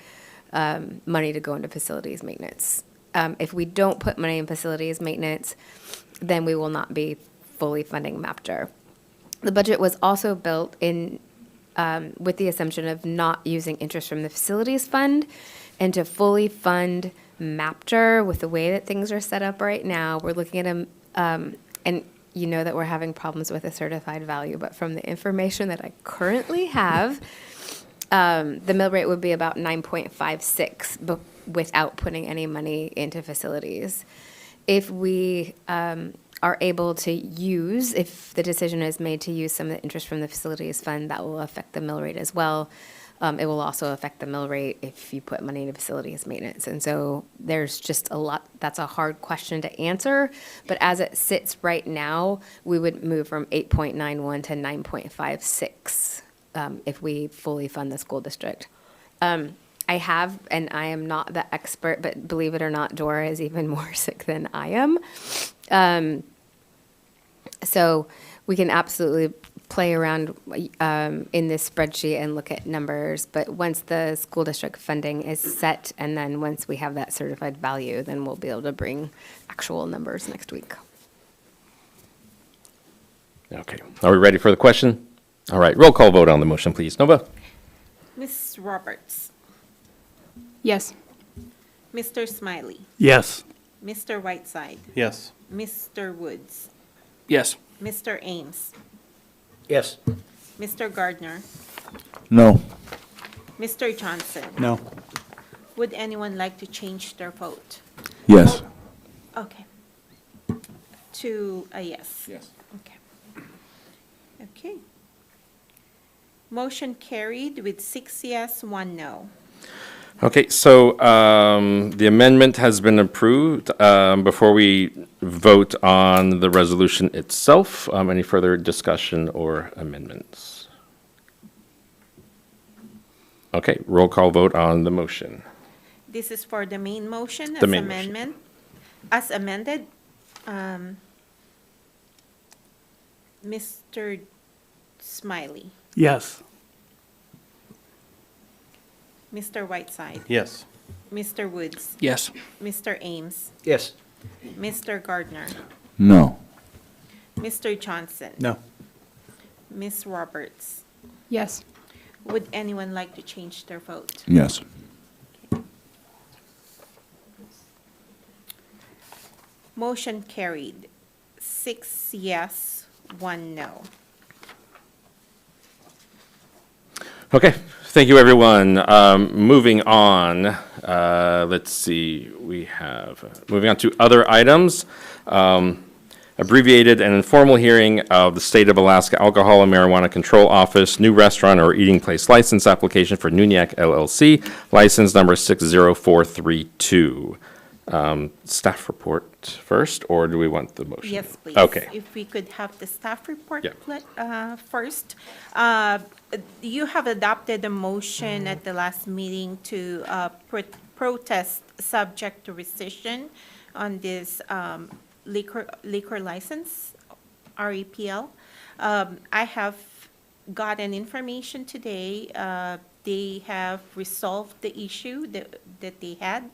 money to go into facilities maintenance. If we don't put money in facilities maintenance, then we will not be fully funding MAPTR. The budget was also built in with the assumption of not using interest from the facilities fund, and to fully fund MAPTR with the way that things are set up right now, we're looking at and you know that we're having problems with a certified value, but from the information that I currently have, the mill rate would be about 9.56 without putting any money into facilities. If we are able to use, if the decision is made to use some of the interest from the facilities fund, that will affect the mill rate as well. It will also affect the mill rate if you put money into facilities maintenance. And so there's just a lot, that's a hard question to answer. But as it sits right now, we would move from 8.91 to 9.56 if we fully fund the school district. I have, and I am not the expert, but believe it or not, Dora is even more sick than I am. So we can absolutely play around in this spreadsheet and look at numbers, but once the school district funding is set, and then once we have that certified value, then we'll be able to bring actual numbers next week. Okay, are we ready for the question? All right, roll call vote on the motion, please. Nova? Ms. Roberts. Yes. Mr. Smiley. Yes. Mr. Whiteside. Yes. Mr. Woods. Yes. Mr. Ames. Yes. Mr. Gardner. No. Mr. Johnson. No. Would anyone like to change their vote? Yes. Okay. To a yes. Yes. Okay. Okay. Motion carried with 6 yes, 1 no. Okay, so the amendment has been approved. Before we vote on the resolution itself, any further discussion or amendments? Okay, roll call vote on the motion. This is for the main motion The as main motion. amendment, as amended. Mr. Smiley, Yes. Mr. Whiteside, Yes. Mr. Woods, Yes. Mr. Ames, Yes. Mr. Gardner, No. Mr. Johnson. No. Ms. Roberts. Yes. Would anyone like to change their vote? Yes. Motion carried. 6 yes, 1 no. Okay, thank you, everyone. Moving on, let's see, we have, moving on to other items. Abbreviated and informal hearing of the State of Alaska Alcohol and Marijuana Control Office new restaurant or eating place license application for Kodiak LLC, license number 60432. Staff report first, or do we want the motion? Yes, please. Okay. If we could have the staff report Yeah. first. You have adopted a motion at the last meeting to protest subject to rescission on this liquor license, REPL. I have gotten information today. They have resolved the issue that they had.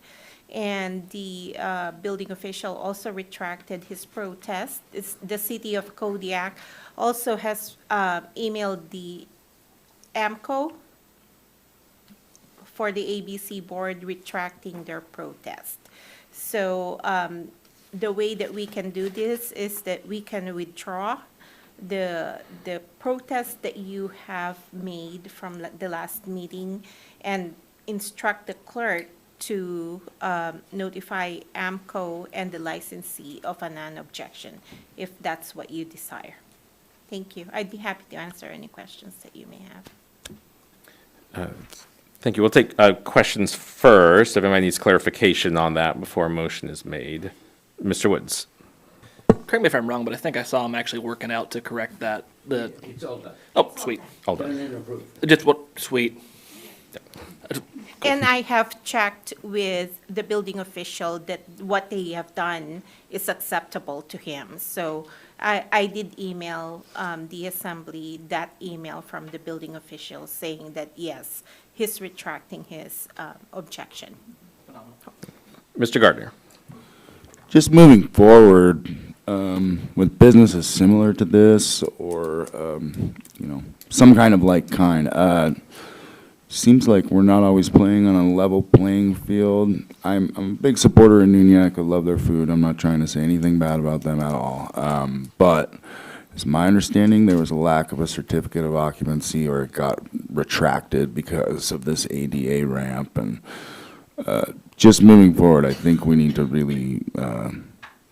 And the building official also retracted his protest. The city of Kodiak also has emailed the AMCO for the ABC board retracting their protest. So the way that we can do this is that we can withdraw the protest that you have made from the last meeting and instruct the clerk to notify AMCO and the licensee of a non-objection, if that's what you desire. Thank you. I'd be happy to answer any questions that you may have. Thank you. We'll take questions first, if anybody needs clarification on that before a motion is made. Mr. Woods. Correct me if I'm wrong, but I think I saw him actually working out to correct that. It's all done. Oh, sweet. All done. Done and approved. Just what, sweet. And I have checked with the building official that what they have done is acceptable to him. So I did email the assembly that email from the building official saying that, yes, he's retracting his objection. Mr. Gardner. Just moving forward, with businesses similar to this or, some kind of like kind, seems like we're not always playing on a level playing field. I'm a big supporter of Nunyak. I love their food. I'm not trying to say anything bad about them at all. But it's my understanding there was a lack of a certificate of occupancy or it got retracted because of this ADA ramp. And just moving forward, I think we need to really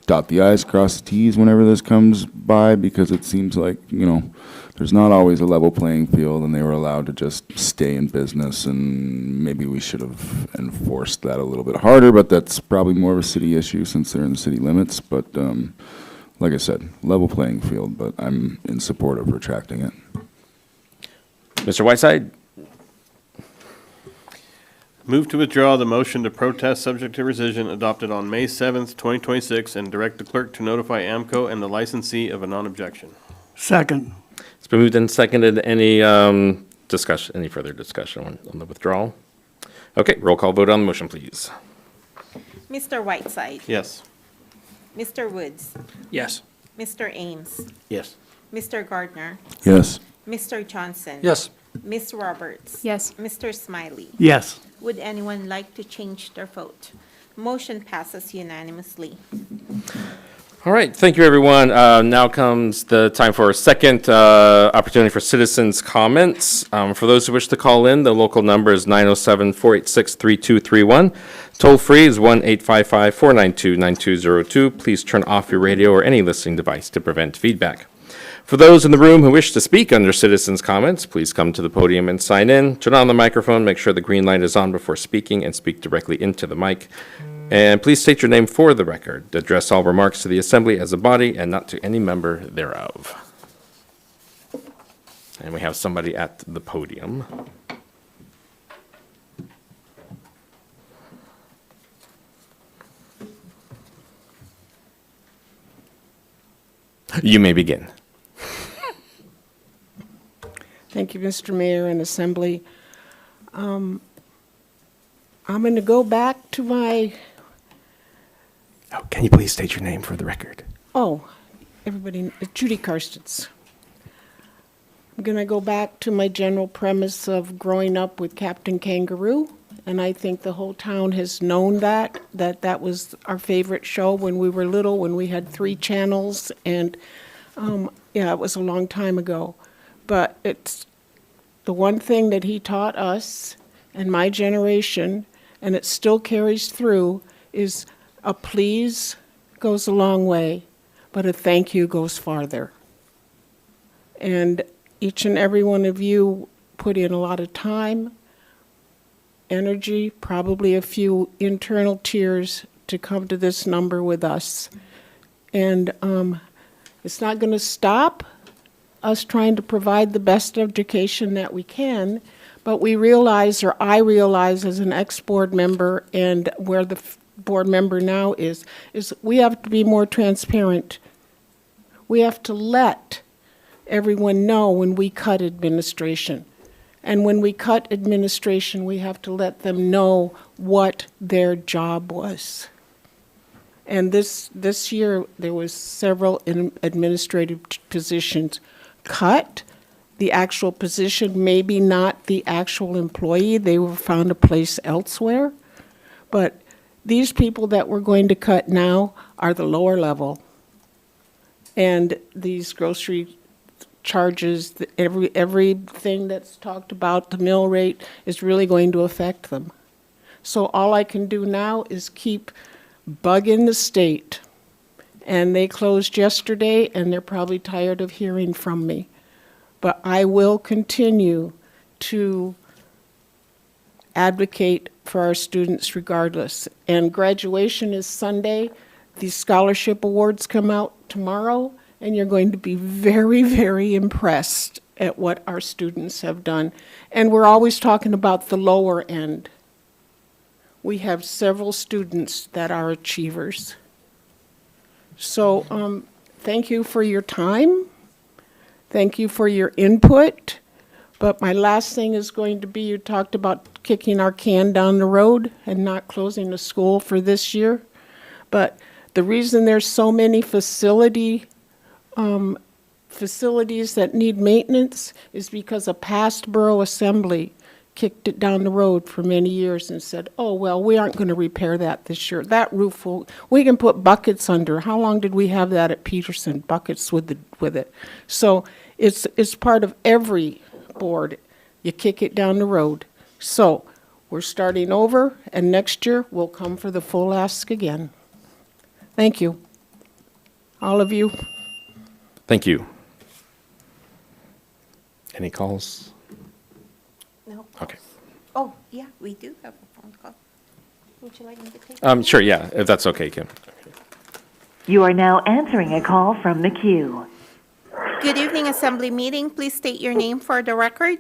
dot the i's, cross the t's whenever this comes by, because it seems like, there's not always a level playing field and they were allowed to just stay in business, and maybe we should have enforced that a little bit harder, but that's probably more of a city issue since they're in the city limits. But like I said, level playing field, but I'm in support of retracting it. Mr. Whiteside. Move to withdraw the motion to protest subject to rescission adopted on May 7th, 2026, and direct the clerk to notify AMCO and the licensee of a non-objection. Second. It's been moved and seconded. Any discussion, any further discussion on the withdrawal? Okay, roll call vote on the motion, please. Mr. Whiteside. Yes. Mr. Woods. Yes. Mr. Ames. Yes. Mr. Gardner. Yes. Mr. Johnson. Yes. Ms. Roberts. Yes. Mr. Smiley. Yes. Would anyone like to change their vote? Motion passes unanimously. All right, thank you, everyone. Now comes the time for a second opportunity for citizens' comments. For those who wish to call in, the local number is 907-486-3231. Toll free is 1-855-492-9202. Please turn off your radio or any listening device to prevent feedback. For those in the room who wish to speak under citizens' comments, please come to the podium and sign in. Turn on the microphone, make sure the green light is on before speaking, and speak directly into the mic. And please state your name for the record. Address all remarks to the assembly as a body and not to any member thereof. And we have somebody at the podium. You may begin. Thank you, Mr. Mayor and Assembly. I'm going to go back to my, Oh, can you please state your name for the record? everybody, Judy Karstens. I'm going to go back to my general premise of growing up with Captain Kangaroo, and I think the whole town has known that was our favorite show when we were little, when we had 3 channels, and it was a long time ago. But it's the one thing that he taught us and my generation, and it still carries through, is a please goes a long way, but a thank you goes farther. And each and every one of you put in a lot of time, energy, probably a few internal tears to come to this number with us. And it's not going to stop us trying to provide the best education that we can, but we realize, or I realize as an ex-board member and where the board member now is we have to be more transparent. We have to let everyone know when we cut administration. And when we cut administration, we have to let them know what their job was. And this year, there was several administrative positions cut. The actual position, maybe not the actual employee, they were found a place elsewhere. But these people that we're going to cut now are the lower level. And these grocery charges, everything that's talked about, the mill rate, is really going to affect them. So all I can do now is keep bugging the state. And they closed yesterday, and they're probably tired of hearing from me. But I will continue to advocate for our students regardless. And graduation is Sunday. These scholarship awards come out tomorrow, and you're going to be very, very impressed at what our students have done. And we're always talking about the lower end. we have several students that are achievers. So thank you for your time. Thank you for your input. But my last thing is going to be, you talked about kicking our can down the road and not closing the school for this year. But the reason there's so many facilities that need maintenance is because a past borough assembly kicked it down the road for many years and said, oh, well, we aren't going to repair that this year. That roof we can put buckets under. How long did we have that at Peterson? Buckets with it. So it's part of every board. You kick it down the road. So we're starting over, and next year we'll come for the full ask again. Thank you, all of you. Thank you. Any calls? No. Okay. Oh, yeah, we do have a phone call. Would you like me to take? Sure, yeah, if that's okay, Kim. You are now answering a call from the queue. Good evening, Assembly meeting. Please state your name for the record.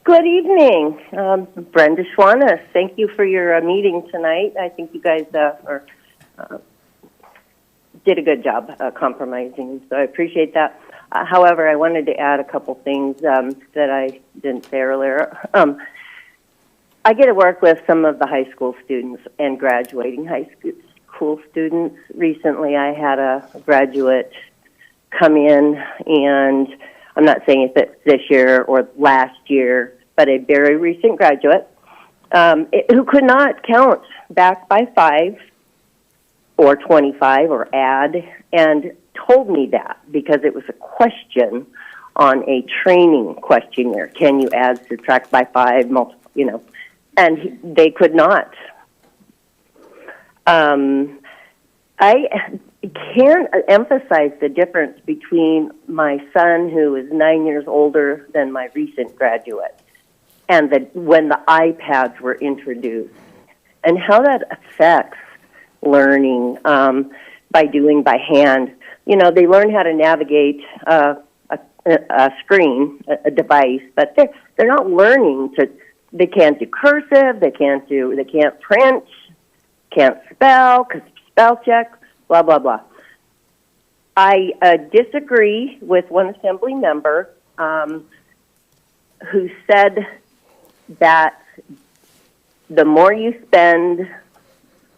Good evening, Brenda Schwanna. Thank you for your meeting tonight. I think you guys did a good job compromising, so I appreciate that. However, I wanted to add a couple things that I didn't say earlier. I get to work with some of the high school students and graduating high school students. Recently, I had a graduate come in, and I'm not saying if it's this year or last year, but a very recent graduate who could not count back by 5 or 25 or add, and told me that because it was a question on a training questionnaire. Can you add, subtract by 5, multiply, and they could not. I can't emphasize the difference between my son, who is 9 years older than my recent graduate, and when the iPads were introduced, and how that affects learning by doing by hand. They learn how to navigate a screen, a device, but they're not learning to. They can't do cursive. They can't print, can't spell, spell check, blah blah blah. I disagree with one assembly member who said that the more you spend,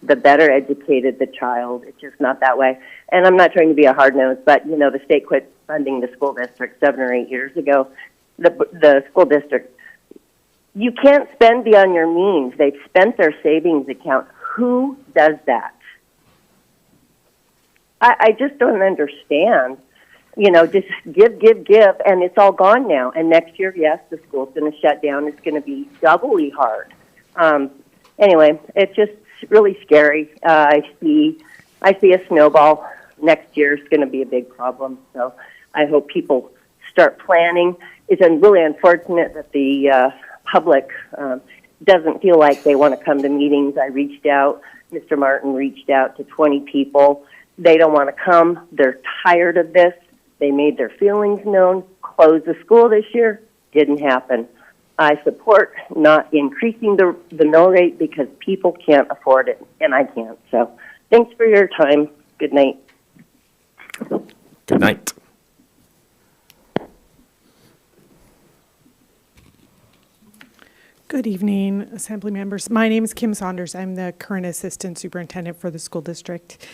the better educated the child. It's just not that way. And I'm not trying to be a hard nose, but the state quit funding the school district 7 or 8 years ago. The school district, you can't spend beyond your means. They've spent their savings account. Who does that? I just don't understand. Just give, and it's all gone now. And next year, yes, the school's going to shut down. It's going to be doubly hard. Anyway, it's just really scary. I see a snowball. Next year is going to be a big problem. So I hope people start planning. It's really unfortunate that the public doesn't feel like they want to come to meetings. I reached out. Mr. Martin reached out to 20 people. They don't want to come. They're tired of this. They made their feelings known. Close the school this year. Didn't happen. I support not increasing the mill rate because people can't afford it, and I can't. So thanks for your time. Good night. Good night. Good evening, Assembly members. My name is Kim Saunders. I'm the current Assistant Superintendent for the school district.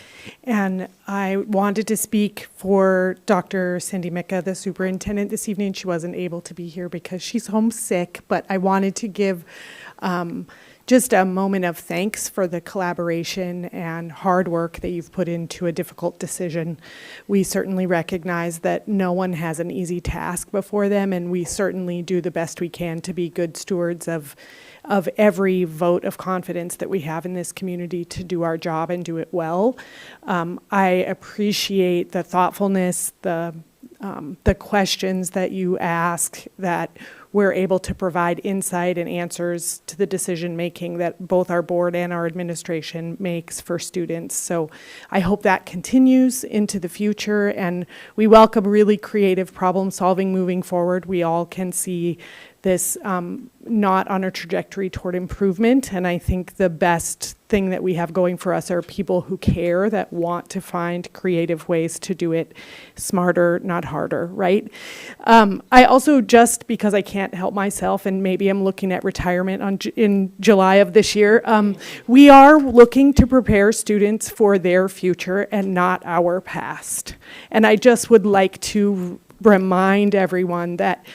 And I wanted to speak for Dr. Cindy Micka, the superintendent, this evening. She wasn't able to be here because she's homesick, but I wanted to give just a moment of thanks for the collaboration and hard work that you've put into a difficult decision. We certainly recognize that no one has an easy task before them, and we certainly do the best we can to be good stewards of every vote of confidence that we have in this community to do our job and do it well. I appreciate the thoughtfulness, the questions that you ask that we're able to provide insight and answers to the decision-making that both our board and our administration makes for students. So I hope that continues into the future, and we welcome really creative problem-solving moving forward. We all can see this not on a trajectory toward improvement, and I think the best thing that we have going for us are people who care, that want to find creative ways to do it smarter, not harder, right? I also, just because I can't help myself, and maybe I'm looking at retirement in July of this year, we are looking to prepare students for their future and not our past. And I just would like to remind everyone that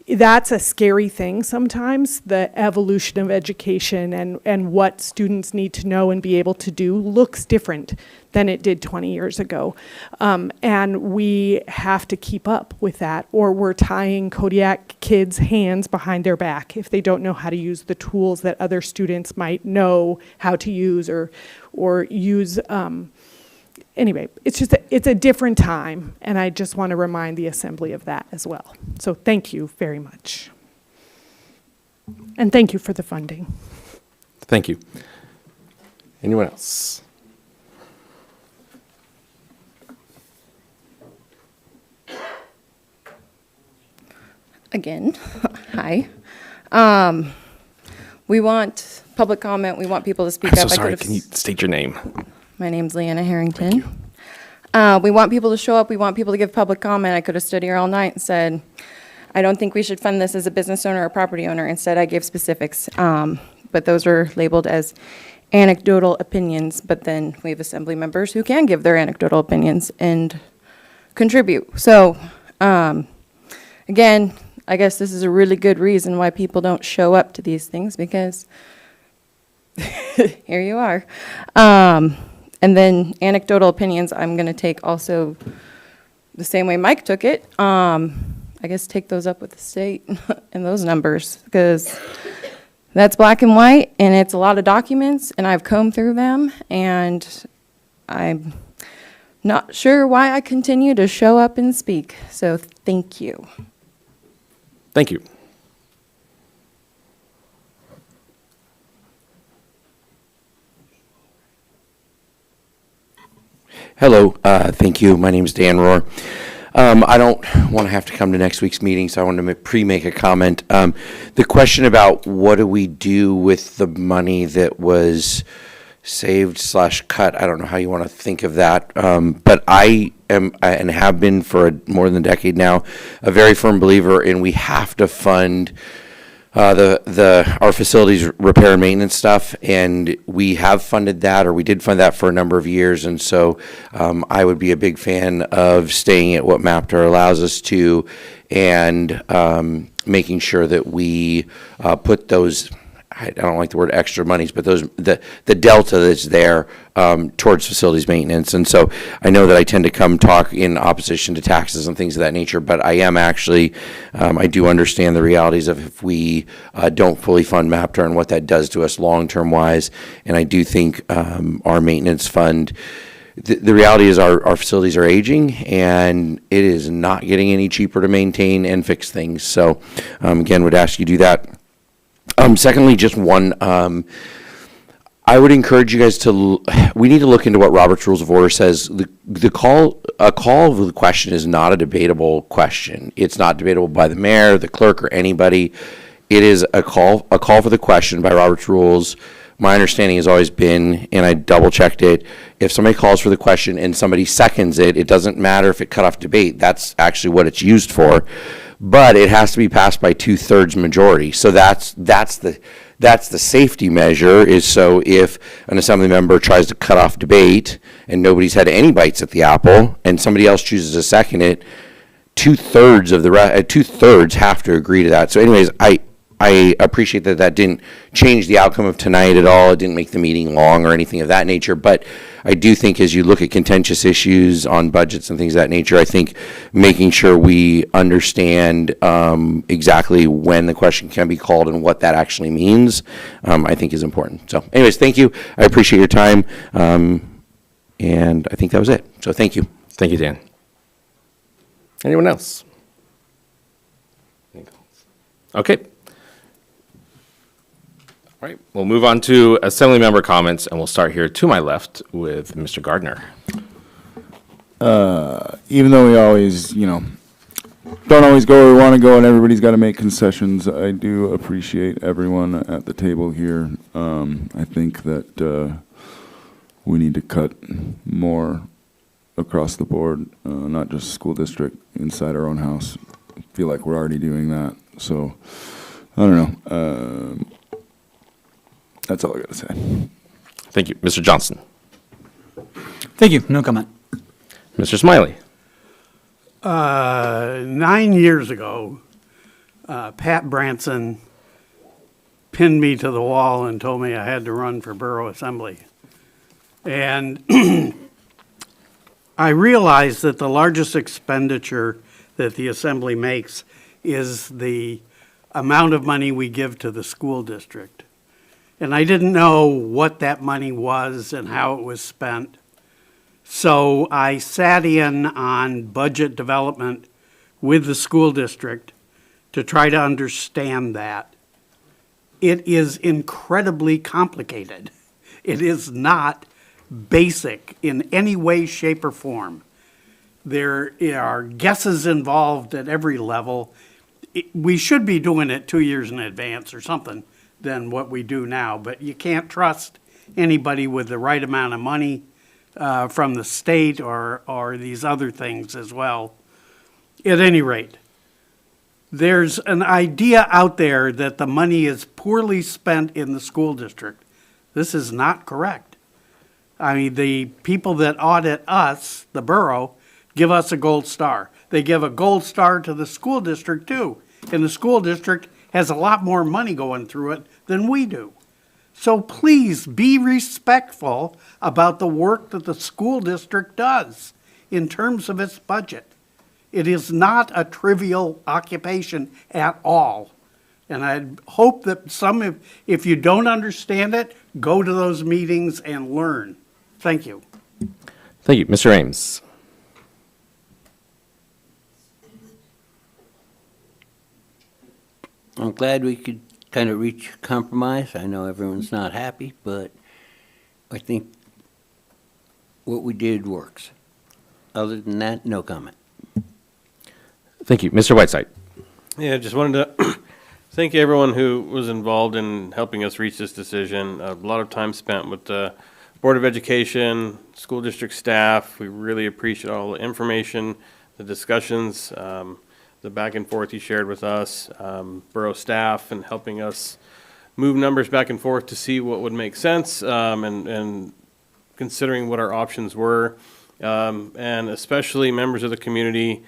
that's a scary thing sometimes. The evolution of education and what students need to know and be able to do looks different than it did 20 years ago. And we have to keep up with that, or we're tying Kodiak kids' hands behind their back if they don't know how to use the tools that other students might know how to use or use. Anyway, it's a different time, and I just want to remind the Assembly of that as well. So thank you very much. And thank you for the funding. Thank you. Anyone else? Again, hi. We want public comment. We want people to speak I'm up. so sorry. Can you state your name? My name's Leanna Harrington. We want people to show up. We want people to give public comment. I could have stood here all night and said, I don't think we should fund this as a business owner or property owner. Instead, I gave specifics. But those are labeled as anecdotal opinions. But then we have assembly members who can give their anecdotal opinions and contribute. So, again, I guess this is a really good reason why people don't show up to these things, because here you are. And then anecdotal opinions, I'm going to take also the same way Mike took it. I guess take those up with the state and those numbers, because that's black and white, and it's a lot of documents, and I've combed through them, and I'm not sure why I continue to show up and speak. So thank you. Thank you. Hello, thank you. My name is Dan Rohr. I don't want to have to come to next week's meeting, so I wanted to pre-make a comment. The question about what do we do with the money that was saved/cut, I don't know how you want to think of that, but I am, and have been for more than a decade now, a very firm believer in we have to fund our facilities repair and maintenance stuff, and we have funded that, or we did fund that for a number of years, and so I would be a big fan of staying at what MAPTR allows us to, and making sure that we put those, I don't like the word extra monies, but those the delta that's there towards facilities maintenance. And so I know that I tend to come talk in opposition to taxes and things of that nature, but I am actually, I do understand the realities of if we don't fully fund MAPTR and what that does to us long-term wise. And I do think our maintenance fund, the reality is our facilities are aging, and it is not getting any cheaper to maintain and fix things. So again, would ask you to do that. Secondly, just one, I would encourage you guys to, we need to look into what Robert's Rules of Order says. A call of the question is not a debatable question. It's not debatable by the mayor, the clerk, or anybody. It is a call for the question by Robert's Rules. My understanding has always been, and I double-checked it, if somebody calls for the question and somebody seconds it, it doesn't matter if it cut off debate. That's actually what it's used for. But it has to be passed by 2/3 majority. So that's the safety measure, is so if an assembly member tries to cut off debate and nobody's had any bites at the apple and somebody else chooses to second it, 2/3 have to agree to that. So anyways, I appreciate that didn't change the outcome of tonight at all. It didn't make the meeting long or anything of that nature. But I do think as you look at contentious issues on budgets and things of that nature, I think making sure we understand exactly when the question can be called and what that actually means, I think is important. So anyways, thank you. I appreciate your time. And I think that was it. So thank you. Thank you, Dan. Anyone else? Okay. All right, we'll move on to assembly member comments, and we'll start here to my left with Mr. Gardner. Even though we always, don't always go where we want to go and everybody's got to make concessions, I do appreciate everyone at the table here. I think that we need to cut more across the board, not just school district, inside our own house. I feel like we're already doing that. So, I don't know. That's all I got to say. Thank you. Mr. Johnson. Thank you. No comment. Mr. Smiley. 9 years ago, Pat Branson pinned me to the wall and told me I had to run for Borough Assembly. And I realized that the largest expenditure that the Assembly makes is the amount of money we give to the school district. And I didn't know what that money was and how it was spent. So I sat in on budget development with the school district to try to understand that. It is incredibly complicated. It is not basic in any way, shape, or form. There are guesses involved at every level. We should be doing it 2 years in advance or something than what we do now, but you can't trust anybody with the right amount of money from the state or these other things as well. At any rate, there's an idea out there that the money is poorly spent in the school district. This is not correct. I mean, the people that audit us, the borough, give us a gold star. They give a gold star to the school district too. And the school district has a lot more money going through it than we do. So please be respectful about the work that the school district does in terms of its budget. It is not a trivial occupation at all. And I hope that if you don't understand it, go to those meetings and learn. Thank you. Thank you. Mr. Ames. I'm glad we could kind of reach a compromise. I know everyone's not happy, but I think what we did works. Other than that, no comment. Thank you. Mr. Whiteside. Yeah, just wanted to thank everyone who was involved in helping us reach this decision. A lot of time spent with the Board of Education, school district staff. We really appreciate all the information, the discussions, the back and forth you shared with us, borough staff, and helping us move numbers back and forth to see what would make sense, and considering what our options were, and especially members of the community,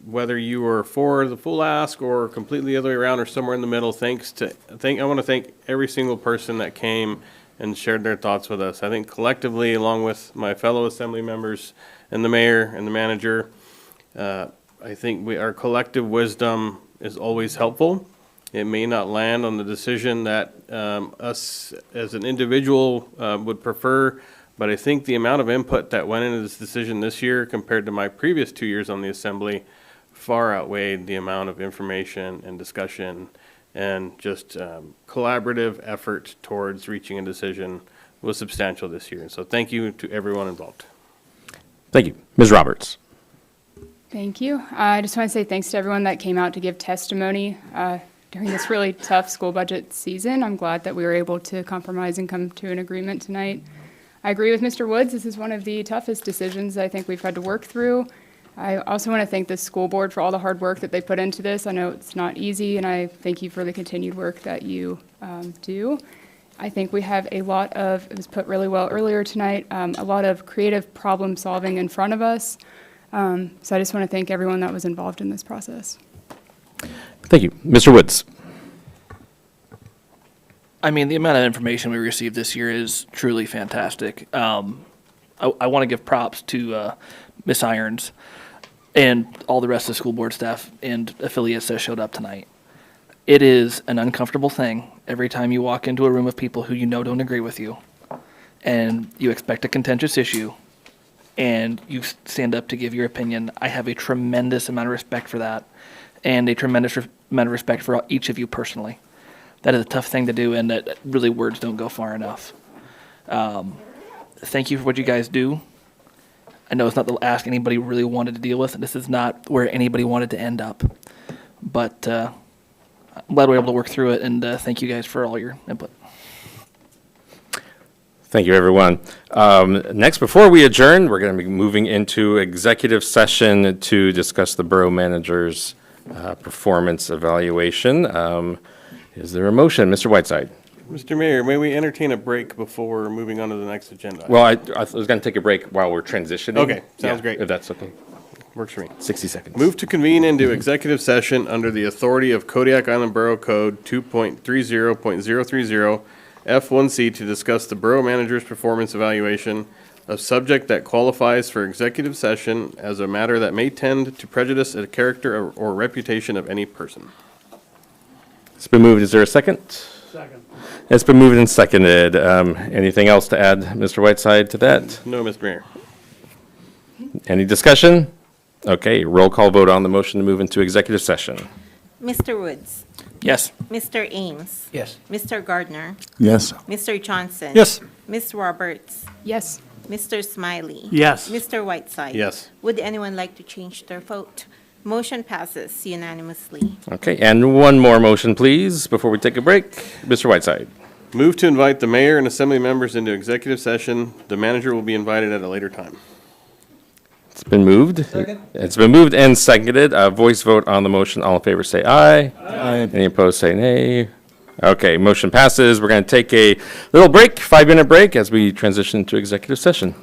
whether you were for the full ask or completely the other way around or somewhere in the middle. I want to thank every single person that came and shared their thoughts with us. I think collectively, along with my fellow assembly members and the mayor and the manager, I think our collective wisdom is always helpful. It may not land on the decision that us as an individual would prefer, but I think the amount of input that went into this decision this year compared to my previous 2 years on the assembly far outweighed the amount of information and discussion and just collaborative effort towards reaching a decision was substantial this year. So thank you to everyone involved. Thank you. Ms. Roberts. Thank you. I just want to say thanks to everyone that came out to give testimony during this really tough school budget season. I'm glad that we were able to compromise and come to an agreement tonight. I agree with Mr. Woods. This is one of the toughest decisions I think we've had to work through. I also want to thank the school board for all the hard work that they put into this. I know it's not easy, and I thank you for the continued work that you do. I think we have a lot of, it was put really well earlier tonight, a lot of creative problem solving in front of us. So I just want to thank everyone that was involved in this process. Thank you. Mr. Woods. I mean, the amount of information we received this year is truly fantastic. I want to give props to Ms. Irons and all the rest of the school board staff and affiliates that showed up tonight. It is an uncomfortable thing every time you walk into a room of people who you know don't agree with you, and you expect a contentious issue, and you stand up to give your opinion. I have a tremendous amount of respect for that, and a tremendous amount of respect for each of you personally. That is a tough thing to do, and that really words don't go far enough. Thank you for what you guys do. I know it's not the ask anybody really wanted to deal with, and this is not where anybody wanted to end up. But I'm glad we were able to work through it, and thank you guys for all your input. Thank you, everyone. Next, before we adjourn, we're going to be moving into executive session to discuss the borough manager's performance evaluation. Is there a motion? Mr. Whiteside? Mr. Mayor, may we entertain a break before moving on to the next agenda? Well, I was going to take a break while we're transitioning. Okay, sounds Yeah, great. If that's okay. Works for me. 60 seconds. Move to convene into executive session under the authority of Kodiak Island Borough Code 2.30.030 F1C to discuss the borough manager's performance evaluation, a subject that qualifies for executive session as a matter that may tend to prejudice the character or reputation of any person. It's been moved. Is there a second? Second. It's been moved and seconded. Anything else to add, Mr. Whiteside, to that? No, Mr. Mayor. Any discussion? Okay, roll call vote on the motion to move into executive session. Mr. Woods? Yes. Mr. Ames? Yes. Mr. Gardner? Yes. Mr. Johnson? Yes. Ms. Roberts? Yes. Mr. Smiley? Yes. Mr. Whiteside? Yes. Would anyone like to change their vote? Motion passes unanimously. Okay, and one more motion, please, before we take a break. Mr. Whiteside. Move to invite the mayor and assembly members into executive session. The manager will be invited at a later time. It's been moved. Second. It's been moved and seconded. Voice vote on the motion. All in favor say aye. Aye. Any opposed say nay. Okay, motion passes. We're going to take a little break, 5-minute break, as we transition to executive session.